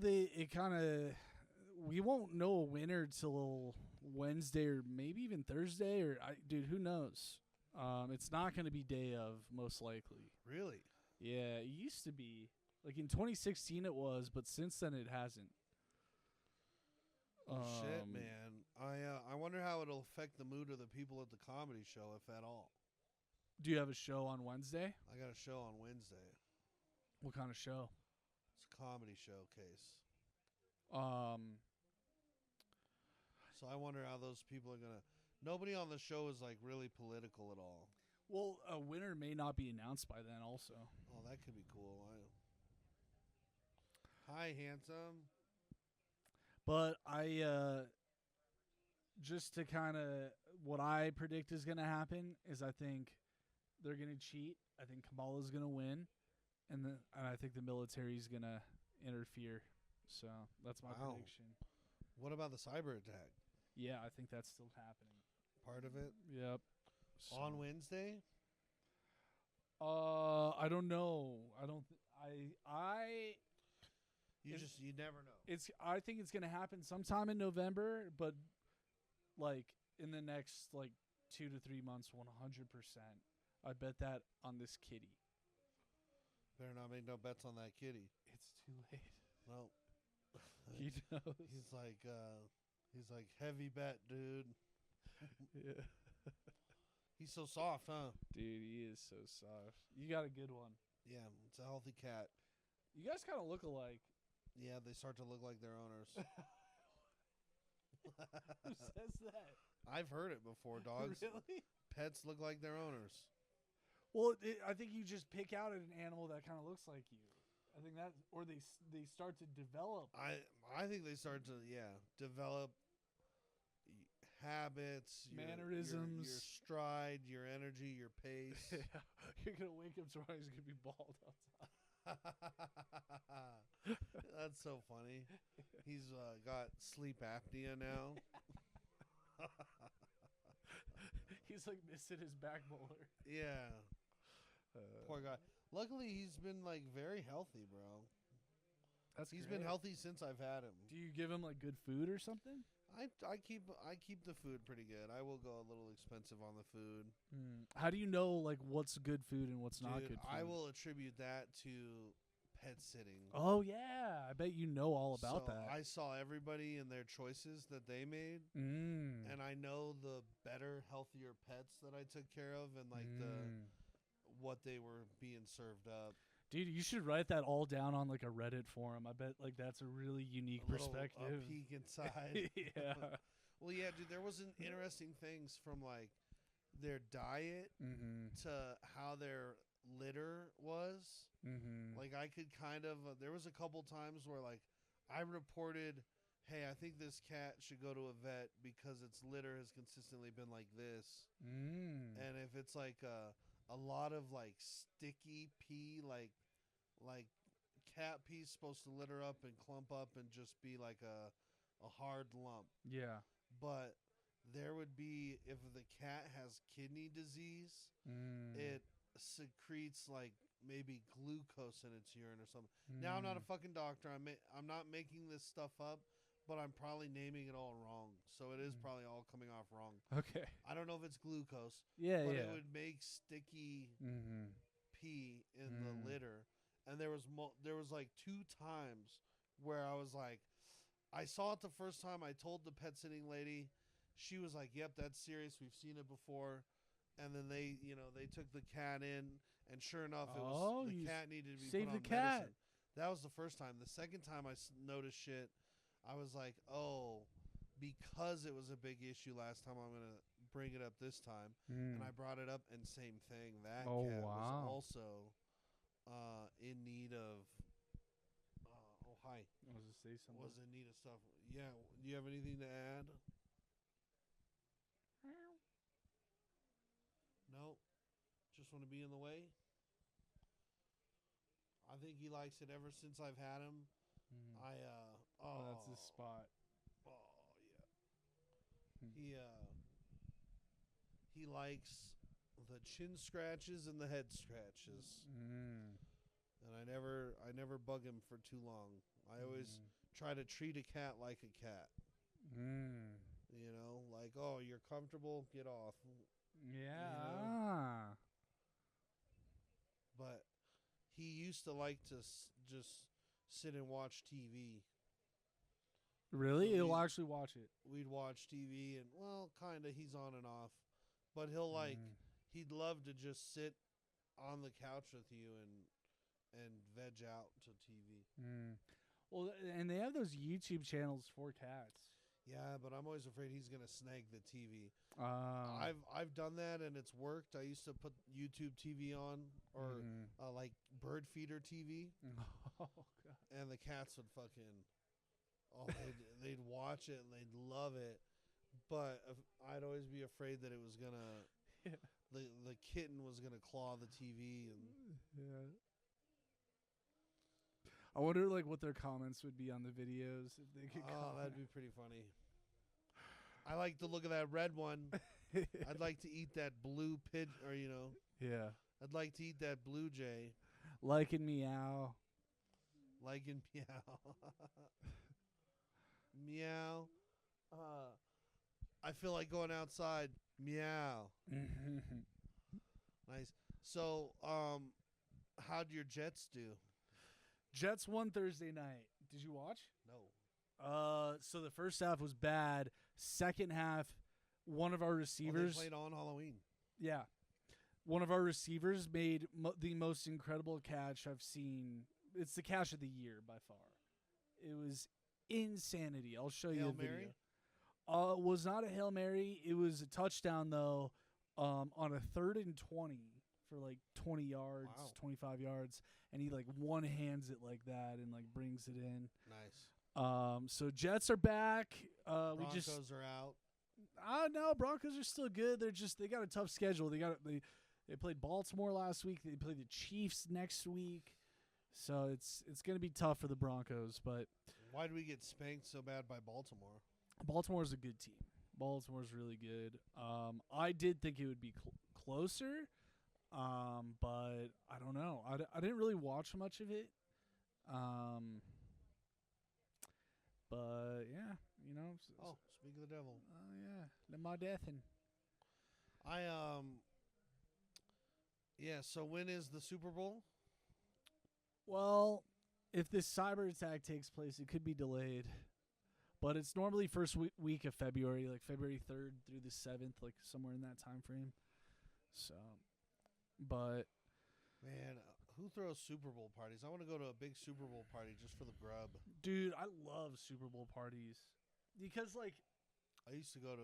we won't know a winner till Wednesday or maybe even Thursday dude, who knows? It's not going to be day of, most likely. Really? Yeah, it used to be. Like in 2016 it was, but since then it hasn't. Shit, man. I wonder how it'll affect the mood of the people at the comedy show, if at all. Do you have a show on Wednesday? I got a show on Wednesday. What kind of show? It's a comedy showcase. So I wonder how those people are gonna. Nobody on the show is like really political at all. Well, a winner may not be announced by then. Also, Oh, that could be cool. Hi, handsome. but I just to kind of what I predict is going to happen is I think they're going to cheat. I think Kamala's going to win, and I think the military is going to interfere. So that's my Wow. prediction. What about the cyber attack? Yeah, I think that's still happening. Part of it Yep. on Wednesday. I don't know. I don't. You never know. I think it's gonna happen sometime in November, but like in the next 2 to 3 months, 100%. I bet that on this kitty. Better not make no bets on that kitty. It's too late. No. He knows. He's like heavy bet, dude. Yeah. He's so soft, huh? Dude, he is so soft. You got a good one. Yeah, it's a healthy cat. You guys kind of look alike. Yeah, they start to look like their owners. Who says that? I've heard it before, dogs. Really? Pets look like their owners. Well, I think you just pick out an animal that kind of looks like you. I think that, or they start to develop. I think they start to develop habits, Mannerisms. your stride, your energy, your pace. You're gonna wake up tomorrow. He's gonna be bald outside. That's so funny. He's got sleep apnea now. He's like missing his back molar. Yeah. Poor guy. Luckily, he's been very healthy, bro. He's been healthy since I've had him. Do you give him good food or something? I keep the food pretty good. I will go a little expensive on the food. How do you know what's good food and what's not good food? I will attribute that to pet sitting. Oh yeah, I bet you know all about that. I saw everybody and their choices that they made, and I know the better, healthier pets that I took care of, and what they were being served up. Dude, you should write that all down on a Reddit forum. I bet that's a really unique perspective. A peek inside. Yeah. Well, yeah, dude. There was interesting things from their diet to how their litter was. I could kind of. There was a couple times where I reported, hey, I think this cat should go to a vet because its litter has consistently been like this. And if it's a lot of sticky pee, like cat pee's supposed to litter up and clump up and just be a hard lump. Yeah. But there would be, if the cat has kidney disease, it secretes maybe glucose in its urine or something. Now, I'm not a fucking doctor. I'm not making this stuff up, but I'm probably naming it all wrong. So it is probably all coming off wrong. Okay. I don't know if it's glucose. Yeah, but yeah. it would make sticky pee in the litter. And there was 2 times where I was I saw it the first time. I told the pet sitting lady. She was like, "Yep, that's serious. We've seen it before." And then they took the cat in, and sure enough, it was the cat needed to be save put on the cat. medicine. That was the first time. The second time I noticed shit, I was like, "Oh, because it was a big issue last time, I'm gonna bring it up this time." And I brought it up, and same thing. That cat was also in need of. Oh, hi. I was to say something. Was in need of stuff. Yeah. Do you have anything to add? No. Just want to be in the way. I think he likes it ever since I've had him. That's his spot. Oh yeah. He likes the chin scratches and the head scratches. And I never bug him for too long. I always try to treat a cat like a cat. Oh, you're comfortable, get off. Yeah. But he used to like to just sit and watch TV. Really? So He'll actually watch it. we'd watch TV, and well, kind of, he's on and off, but he'll like he'd love to just sit on the couch with you and veg out to TV. Well, and they have those YouTube channels for cats. Yeah, but I'm always afraid he's gonna snag the TV. Uh, I've done that and it's worked. I used to put YouTube TV on or like bird feeder TV, Oh God. and the cats would fucking they'd watch it and they'd love it. But I'd always be afraid that it was gonna the kitten was gonna claw the TV and Yeah. I wonder like what their comments would be on the videos if they could. that'd be pretty funny. I like the look of that red one. I'd like to eat that blue pig, or Yeah. I'd like to eat that blue jay. Like and meow. Like in meow. Meow. I feel like going outside. Meow. Nice. So, how'd your Jets do? Jets won Thursday night. Did you watch? No. So the first half was bad. Second half, one of our Well, receivers. they played on Halloween. Yeah. One of our receivers made the most incredible catch I've seen. It's the catch of the year by far. It was insanity. I'll show you Hail a video. Mary? It was not a Hail Mary. It was a touchdown, though, on a 3rd and 20 for like 20 yards, Wow. 25 yards. And he like one-hands it like that and like brings it in. Nice. So Jets are back. Broncos are out. No, Broncos are still good. They got a tough schedule. They played Baltimore last week. They played the Chiefs next week. So it's going to be tough for the Broncos, but Why do we get spanked so bad by Baltimore? Baltimore's a good team. Baltimore's really good. I did think it would be closer, but I don't know. I didn't really watch much of it. But yeah, Oh, speak of the devil. Oh yeah, my death and Yeah, so when is the Super Bowl? well, if this cyber attack takes place, it could be delayed. But it's normally first week of February, like February 3rd through the 7th, like somewhere in that time frame. So, but Man, who throws Super Bowl parties? I want to go to a big Super Bowl party just for the grub. dude, I love Super Bowl parties because like I used to go to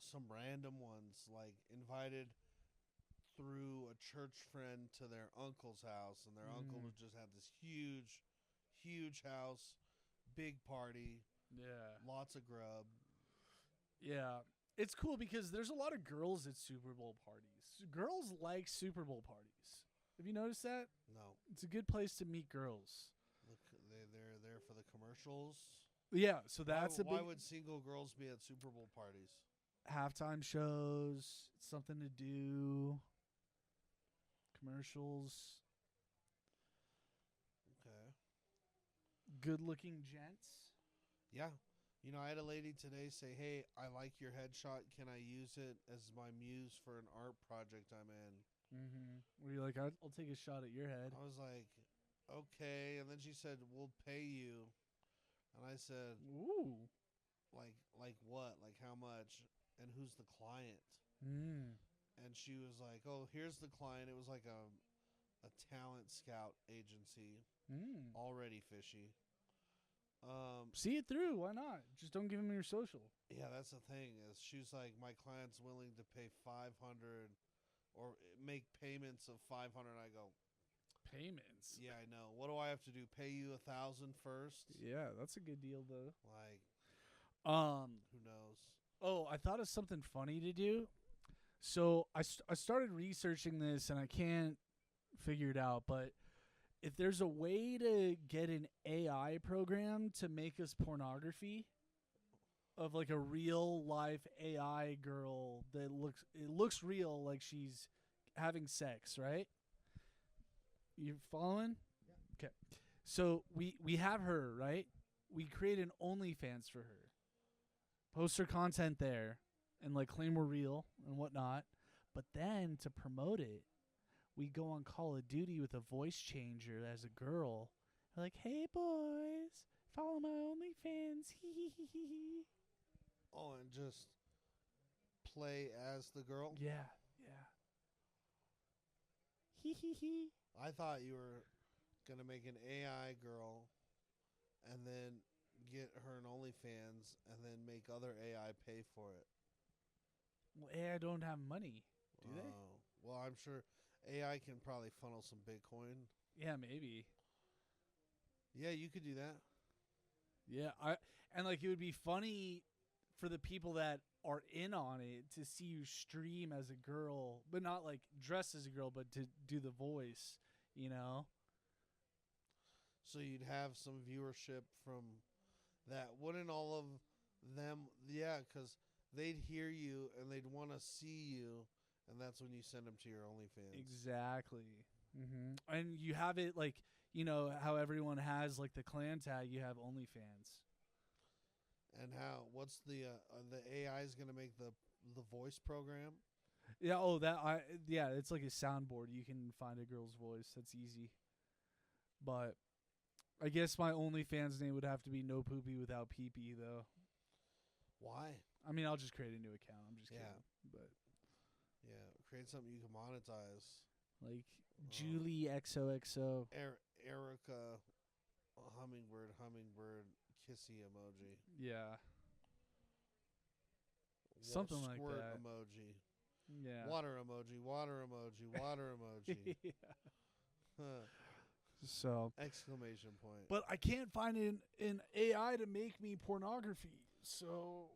some random ones, like invited through a church friend to their uncle's house, and their uncle would just have this huge, huge house, big party, lots of grub. Yeah. It's cool because there's a lot of girls at Super Bowl parties. Girls like Super Bowl parties. Have you noticed that? No, It's a good place to meet girls. they're there for the commercials. Yeah, so that's why a big would single girls be at Super Bowl parties? halftime shows, something to do, commercials, Okay. good-looking gents. Yeah. I had a lady today say, "Hey, I like your headshot. Can I use it as my muse for an art project I'm in?" Where you're like, I'll take a shot at your head. I was like, "Okay." And then she said, "We'll pay you." And I said, Ooh. like what? Like how much? And who's the client? And she was like, "Oh, here's the client." It was like a talent scout agency, already fishy. See it through. Why not? Just don't give him your social. Yeah, that's the thing. Is she's like, my client's willing to pay 500 or make payments of 500. I go, Payments. yeah, I know. What do I have to do? Pay you 1,000 first? Yeah, that's a good deal though. Like, who knows? Oh, I thought of something funny to do. So I started researching this and I can't figure it out, but if there's a way to get an AI program to make us pornography of like a real life AI girl that looks real, like she's having sex, right? You following? Yeah. Okay. So we have her, right? We create an OnlyFans for her. Post her content there and like claim we're real and whatnot. But then to promote it, we go on Call of Duty with a voice changer as a girl. We're like, "Hey boys, Follow my OnlyFans. Oh, and just play as the girl? Yeah. I thought you were going to make an AI girl and then get her an OnlyFans and then make other AI pay for it. Well, AI don't have money, do they? Well, I'm sure AI can probably funnel some Bitcoin. Yeah, maybe. Yeah, you could do that. Yeah, and like it would be funny for the people that are in on it to see you stream as a girl, but not like dressed as a girl, but to do the voice, you know? So you'd have some viewership from that. Wouldn't all of them? Yeah, because they'd hear you and they'd want to see you, and that's when you send them to your OnlyFans. Exactly. Mm-hmm. And you have it like, you know, how everyone has like the clan tag, you have OnlyFans. And what's the AI is going to make the voice program? Yeah, it's like a soundboard. You can find a girl's voice. That's easy. But I guess my OnlyFans name would have to be No Poopy Without Pee-Pee, though. Why? I mean, I'll just create a new account. I'm just kidding. But yeah, create something you can monetize. Like Julie XOXO. Erica hummingbird kissy emoji. Yeah. Something like squirt that. Emoji. Yeah. Water emoji. Yeah. So exclamation point. But I can't find an AI to make me pornography. So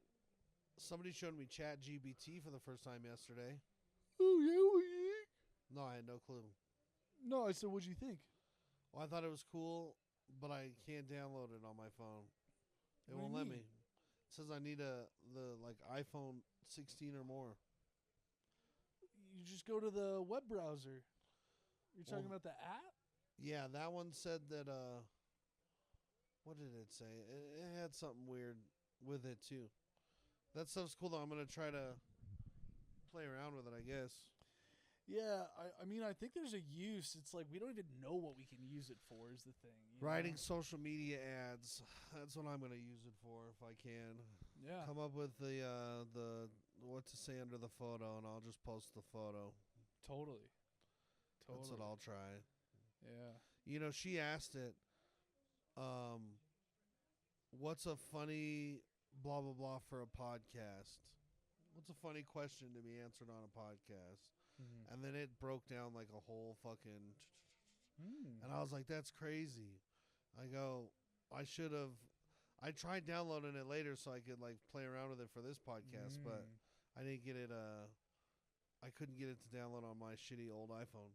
somebody showed me ChatGPT for the first time yesterday. Oh yeah. No, I had no clue. No, I said, what'd you think? Well, I thought it was cool, but I can't download it on my phone. It won't let me. It says I need the iPhone 16 or more. You just go to the web browser. You're talking about the app? Yeah, that one said that, what did it say? It had something weird with it, too. That stuff's cool, though. I'm going to try to play around with it, I guess. Yeah, I mean, I think there's a use. It's like we don't even know what we can use it for is the thing. Writing social media ads. That's what I'm going to use it for if I can. Yeah. Come up with the what to say under the photo, and I'll just post the photo. Totally. That's what I'll try. Yeah. You know, she asked it, what's a funny blah, blah, blah for a podcast? What's a funny question to be answered on a podcast? Mm-hmm. And then it broke down like a whole fucking... And I was like, that's crazy. I go, I should have... I tried downloading it later so I could like play around with it for this podcast, but I didn't get it... I couldn't get it to download on my shitty old iPhone.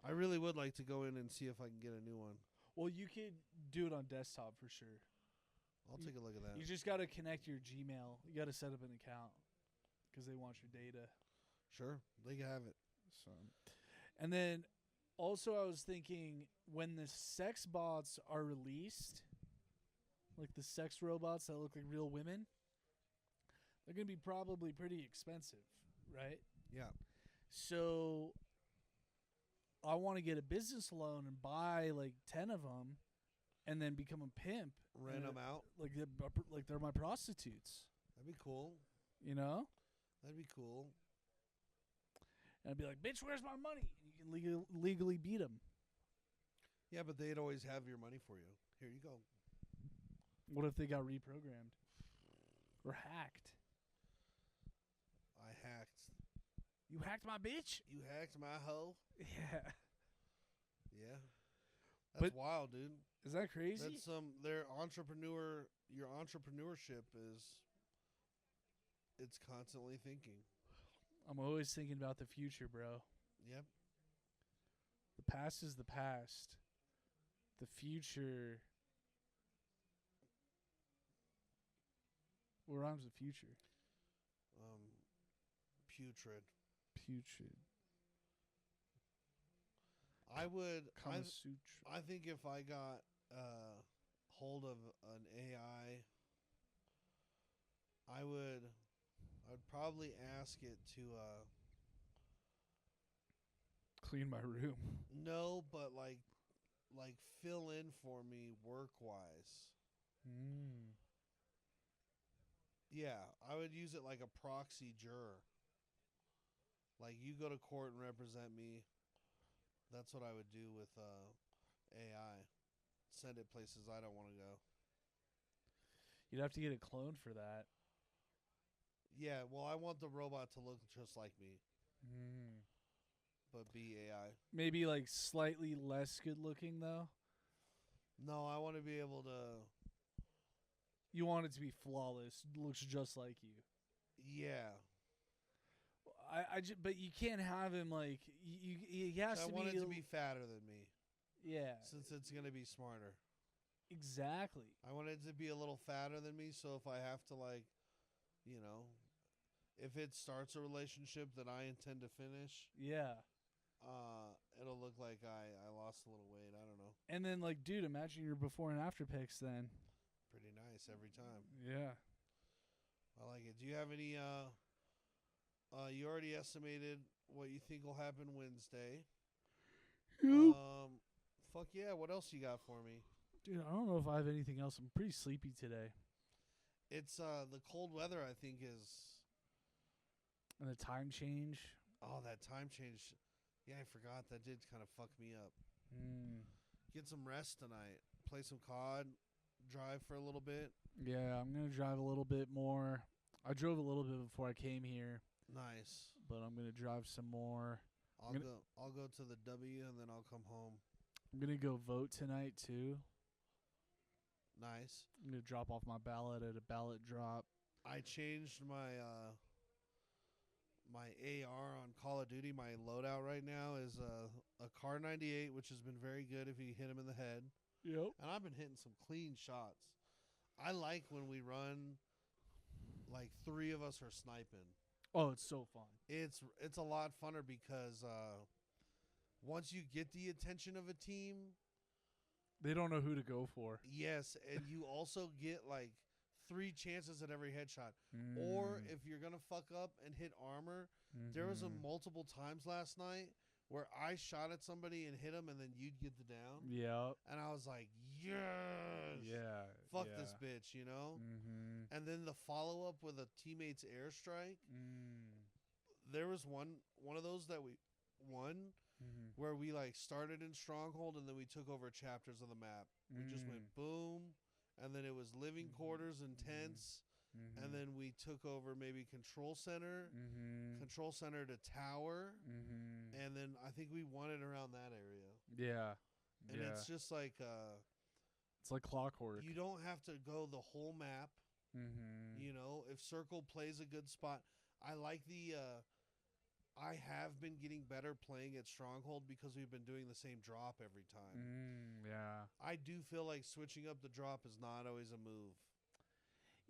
I really would like to go in and see if I can get a new one. Well, you could do it on desktop for sure. I'll take a look at that. You just got to connect your Gmail. You got to set up an account because they want your data. Sure, they can have it. So, and then also I was thinking when the sex bots are released, like the sex robots that look like real women, they're going to be probably pretty expensive, right? Yeah. So I want to get a business loan and buy like 10 of them and then become a pimp. Rent them out? Like they're my prostitutes. That'd be cool. You know? That'd be cool. And I'd be like, bitch, where's my money? And you can legally beat them. Yeah, but they'd always have your money for you. Here you go. What if they got reprogrammed? Or hacked? I hacked. You hacked my bitch? You hacked my hoe? Yeah. Yeah. That's wild, dude. Is that crazy? That's your entrepreneurship is, it's constantly thinking. I'm always thinking about the future, bro. Yep. The past is the past. The future. What rhymes with future? Putrid. Putrid. I think if I got hold of an AI, I'd probably ask it to clean my room. No, but like like fill in for me work wise. Yeah, I would use it like a proxy juror. Like you go to court and represent me. That's what I would do with AI. Send it places I don't want to go. You'd have to get a clone for that. Yeah, well, I want the robot to look just like me, but be AI. Maybe like slightly less good looking though. No, I want to be able to. You want it to be flawless, looks just like you. Yeah. But you can't have him like he has I to want be. it to be fatter than me. Yeah. Since it's gonna be smarter. Exactly. I want it to be a little fatter than me, so if I have to like, if it starts a relationship that I intend to finish, yeah, it'll look like I lost a little weight. I don't know. And then like, dude, imagine your before and after pics then. Pretty nice every time. Yeah. I like it. Do you have any you already estimated what you think will happen Wednesday. Yep. Fuck yeah, what else you got for me? Dude, I don't know if I have anything else. I'm pretty sleepy today. It's the cold weather I think is And the time change. oh, that time change. Yeah, I forgot that did kind of fuck me up. Get some rest tonight. Play some COD. Drive for a little bit. Yeah, I'm going to drive a little bit more. I drove a little bit before I came here. Nice. But I'm going to drive some more. I'll go to the W and then I'll come home. I'm going to go vote tonight too. Nice. I'm going to drop off my ballot at a ballot drop. I changed my my AR on Call of Duty. My loadout right now is a Car 98, which has been very good if you hit him in the head. Yep. And I've been hitting some clean shots. I like when we run, like 3 of us are sniping. Oh, it's so fun. It's a lot funner because once you get the attention of a team, they don't know who to go for. Yes, and you also get like 3 chances at every headshot. Or if you're going to fuck up and hit armor, there was multiple times last night where I shot at somebody and hit them and then you'd get the down. Yeah. And I was like, yes. Yeah. Fuck this bitch, you know? And then the follow-up with a teammate's airstrike. There was one of those that we won where we like started in Stronghold and then we took over chapters of the map. We just went boom. And then it was living quarters and tents. And then we took over maybe Control Center, Control Center to Tower. And then I think we won it around that area. Yeah. And it's just like... it's like clockwork. You don't have to go the whole map. You know, if Circle plays a good spot. I like the... I have been getting better playing at Stronghold because we've been doing the same drop every time. Yeah. I do feel like switching up the drop is not always a move.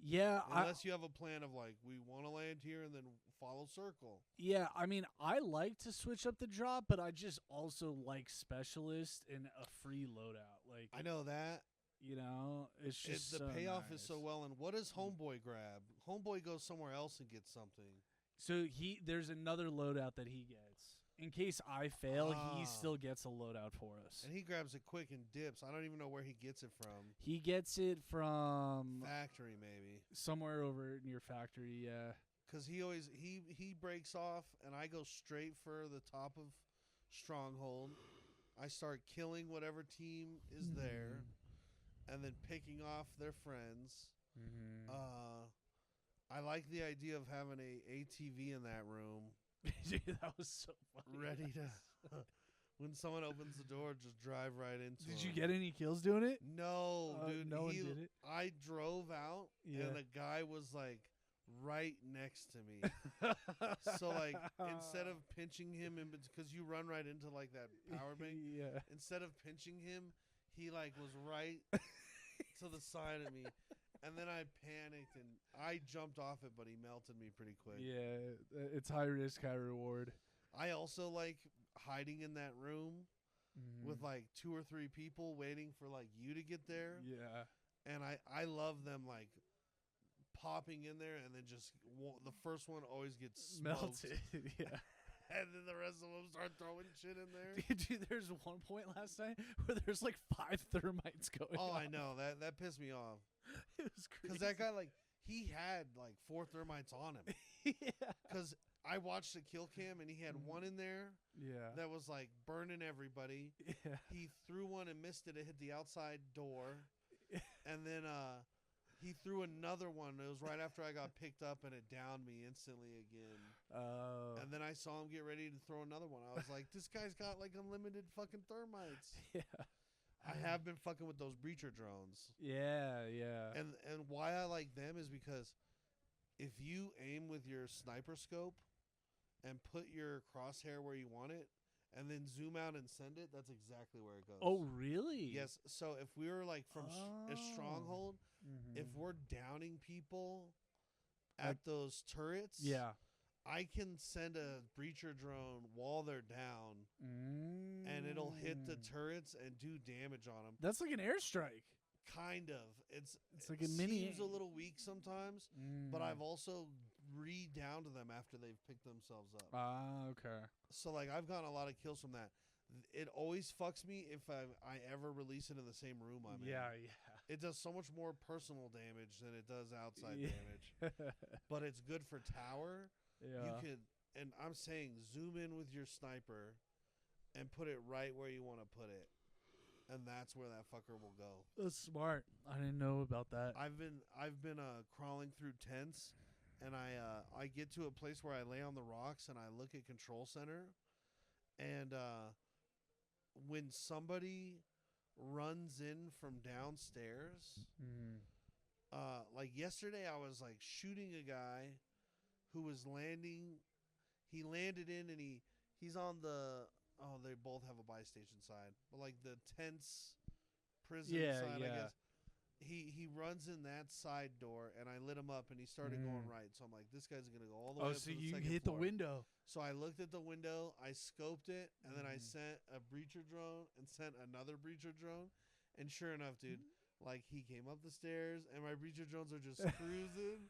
Yeah. Unless you have a plan of like, we want to land here and then follow Circle. Yeah, I mean, I like to switch up the drop, but I just also like Specialist and a free loadout. Like I know that. You know, it's just the so payoff nice. is so well. And what does Homeboy grab? Homeboy goes somewhere else and gets something. So there's another loadout that he gets. In case I fail, he still gets a loadout for us. And he grabs it quick and dips. I don't even know where he gets it from. He gets it from Factory, maybe. Somewhere over near Factory, yeah. Because he breaks off, and I go straight for the top of Stronghold. I start killing whatever team is there, and then picking off their friends. I like the idea of having a ATV in that room. Dude, that was so funny. Ready to, when someone opens the door, just drive right into Did him. you get any kills doing it? No, dude. No one did it? I drove out, and the guy was like right next to me. So like instead of pinching him, because you run right into like that power bank. Yeah. Instead of pinching him, he like was right to the side of me. And then I panicked, and I jumped off it, but he melted me pretty quick. Yeah, it's high risk, high reward. I also like hiding in that room with like 2 or 3 people waiting for like you to get there. Yeah. And I love them like popping in there, and then just the first one always gets smoked. Melted. Yeah. And then the rest of them start throwing shit in there. Dude, there's one point last night where there's like 5 thermites going Oh, off. I know. That pissed me off. It was crazy. Because that guy, like, he had like 4 thermites on him. Yeah. Because I watched the kill cam and he had one in there Yeah. that was like burning everybody. Yeah. He threw one and missed it. It hit the outside door. And then he threw another one. It was right after I got picked up and it downed me instantly again. Oh. And then I saw him get ready to throw another one. I was like, this guy's got like unlimited fucking thermites. Yeah. I have been fucking with those breacher drones. Yeah, yeah. And why I like them is because if you aim with your sniper scope and put your crosshair where you want it and then zoom out and send it, that's exactly where it goes. Oh, really? Yes. So if we were like from a stronghold, if Mhm. we're downing people at those turrets, Yeah. I can send a breacher drone while they're down, and it'll hit the turrets and do damage on them. That's like an airstrike. Kind of. It's like it a mini. seems a little weak sometimes, but I've also re-downed them after they've picked themselves up. Ah, okay. So like I've gotten a lot of kills from that. It always fucks me if I ever release it in the same room I'm in. Yeah. It does so much more personal damage than it does outside Yeah. damage. But it's good for tower. Yeah. You could, and I'm saying zoom in with your sniper and put it right where you want to put it. And that's where that fucker will go. That's smart. I didn't know about that. I've been crawling through tents, and I get to a place where I lay on the rocks and I look at control center, and when somebody runs in from downstairs, like yesterday I was like shooting a guy who was landing. He landed in and he's on the they both have a buy station side, but like the tents prison side, I guess. He runs in that side door, and I lit him up, and he started going right. So I'm like, this guy's gonna go all the way up so to the you second hit floor. the window. So I looked at the window, I scoped it, and then I sent a breacher drone and sent another breacher drone, and sure enough, dude, like he came up the stairs, and my breacher drones are just cruising,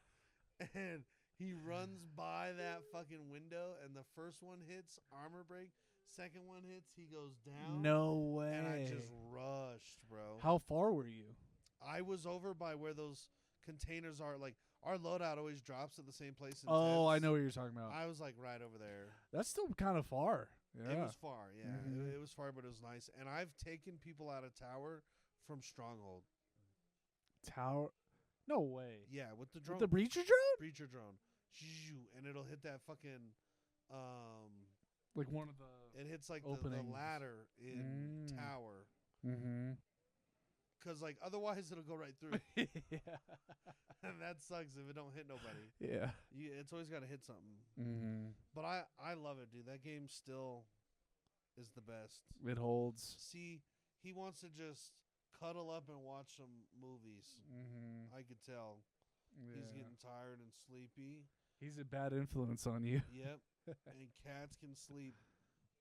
and he runs by that fucking window, and the first one hits, armor break. Second one hits, he goes down. No way. And I just rushed, bro. How far were you? I was over by where those containers are. Like, our loadout always drops at the same place. In Oh, tents. I know what you're talking about. I was, like, right over there. That's still kind of far. Yeah. It was far, yeah. Mhm. It was far, but it was nice. And I've taken people out of tower from Stronghold. Tower. No way. Yeah, with the drone. The breacher drone? breacher drone. And it'll hit that fucking... Like one of the... It hits, like, the openings. ladder in tower. Mm-hmm. Because, like, otherwise it'll go right through. Yeah. And that sucks if it don't hit nobody. Yeah. It's always got to hit something. Mm-hmm. But I love it, dude. That game still is the best. It holds. See, he wants to just cuddle up and watch some movies. Mm-hmm. I could tell. Yeah. He's getting tired and sleepy. He's a bad influence on you. Yep. And cats can sleep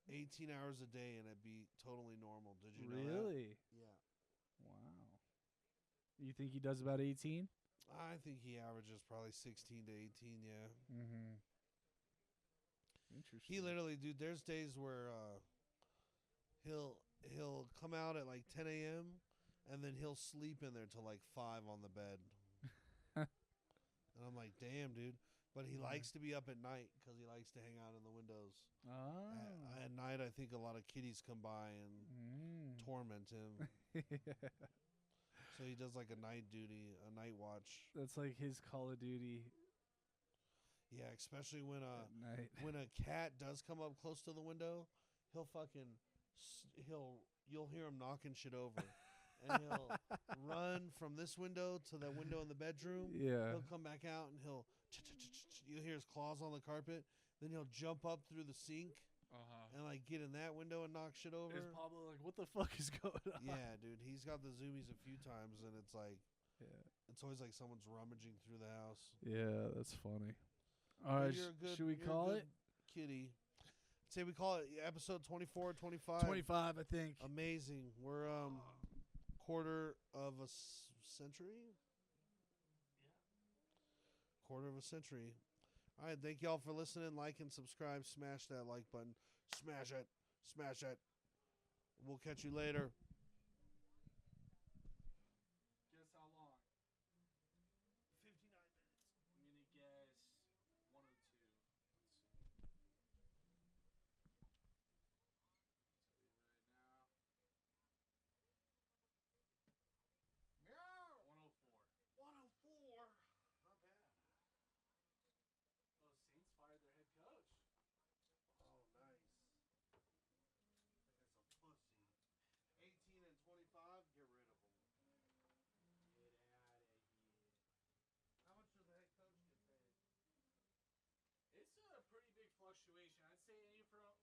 18 hours a day and it'd be totally normal. Did you know that? Really? Yeah. Wow. You think he does about 18? I think he averages probably 16 to 18, yeah. Mm-hmm. Interesting. He literally, dude, there's days where he'll come out at like 10 a.m. and then he'll sleep in there till like 5 on the bed. And I'm like, damn, dude. But he likes to be up at night because he likes to hang out in the windows. Oh. At night, I think a lot of kitties come by and torment him. So he does like a night duty, a night watch. That's like his Call of Duty Yeah, especially when at night. when a cat does come up close to the window, he'll fucking you'll hear him knocking shit over. And he'll run from this window to that window in the bedroom. Yeah. He'll come back out and you'll hear his claws on the carpet. Then he'll jump up through the sink and like get in that window and knock shit over. Is Pablo like, what the fuck is going on? Yeah, dude. He's got the zoomies a few times and it's like Yeah. it's always like someone's rummaging through the house. Yeah, that's funny. All right, should we call it? Kitty. Say we call it episode 24, 25. 25, I think. Amazing. We're quarter of a century? Quarter of a century. All right, thank y'all for listening. Like and subscribe. Smash that like button. Smash it. Smash it. We'll catch you later. Guess how long? 59 minutes. I'm gonna guess 102. Let's see. Tell you right now. 104. 104. Not bad. Oh, Saints fired their head coach. Oh, nice. That guy's a pussy. 18 and 25. Get rid of him. Get out of here. How much does the head coach get paid? It's a pretty big fluctuation. I'd say any from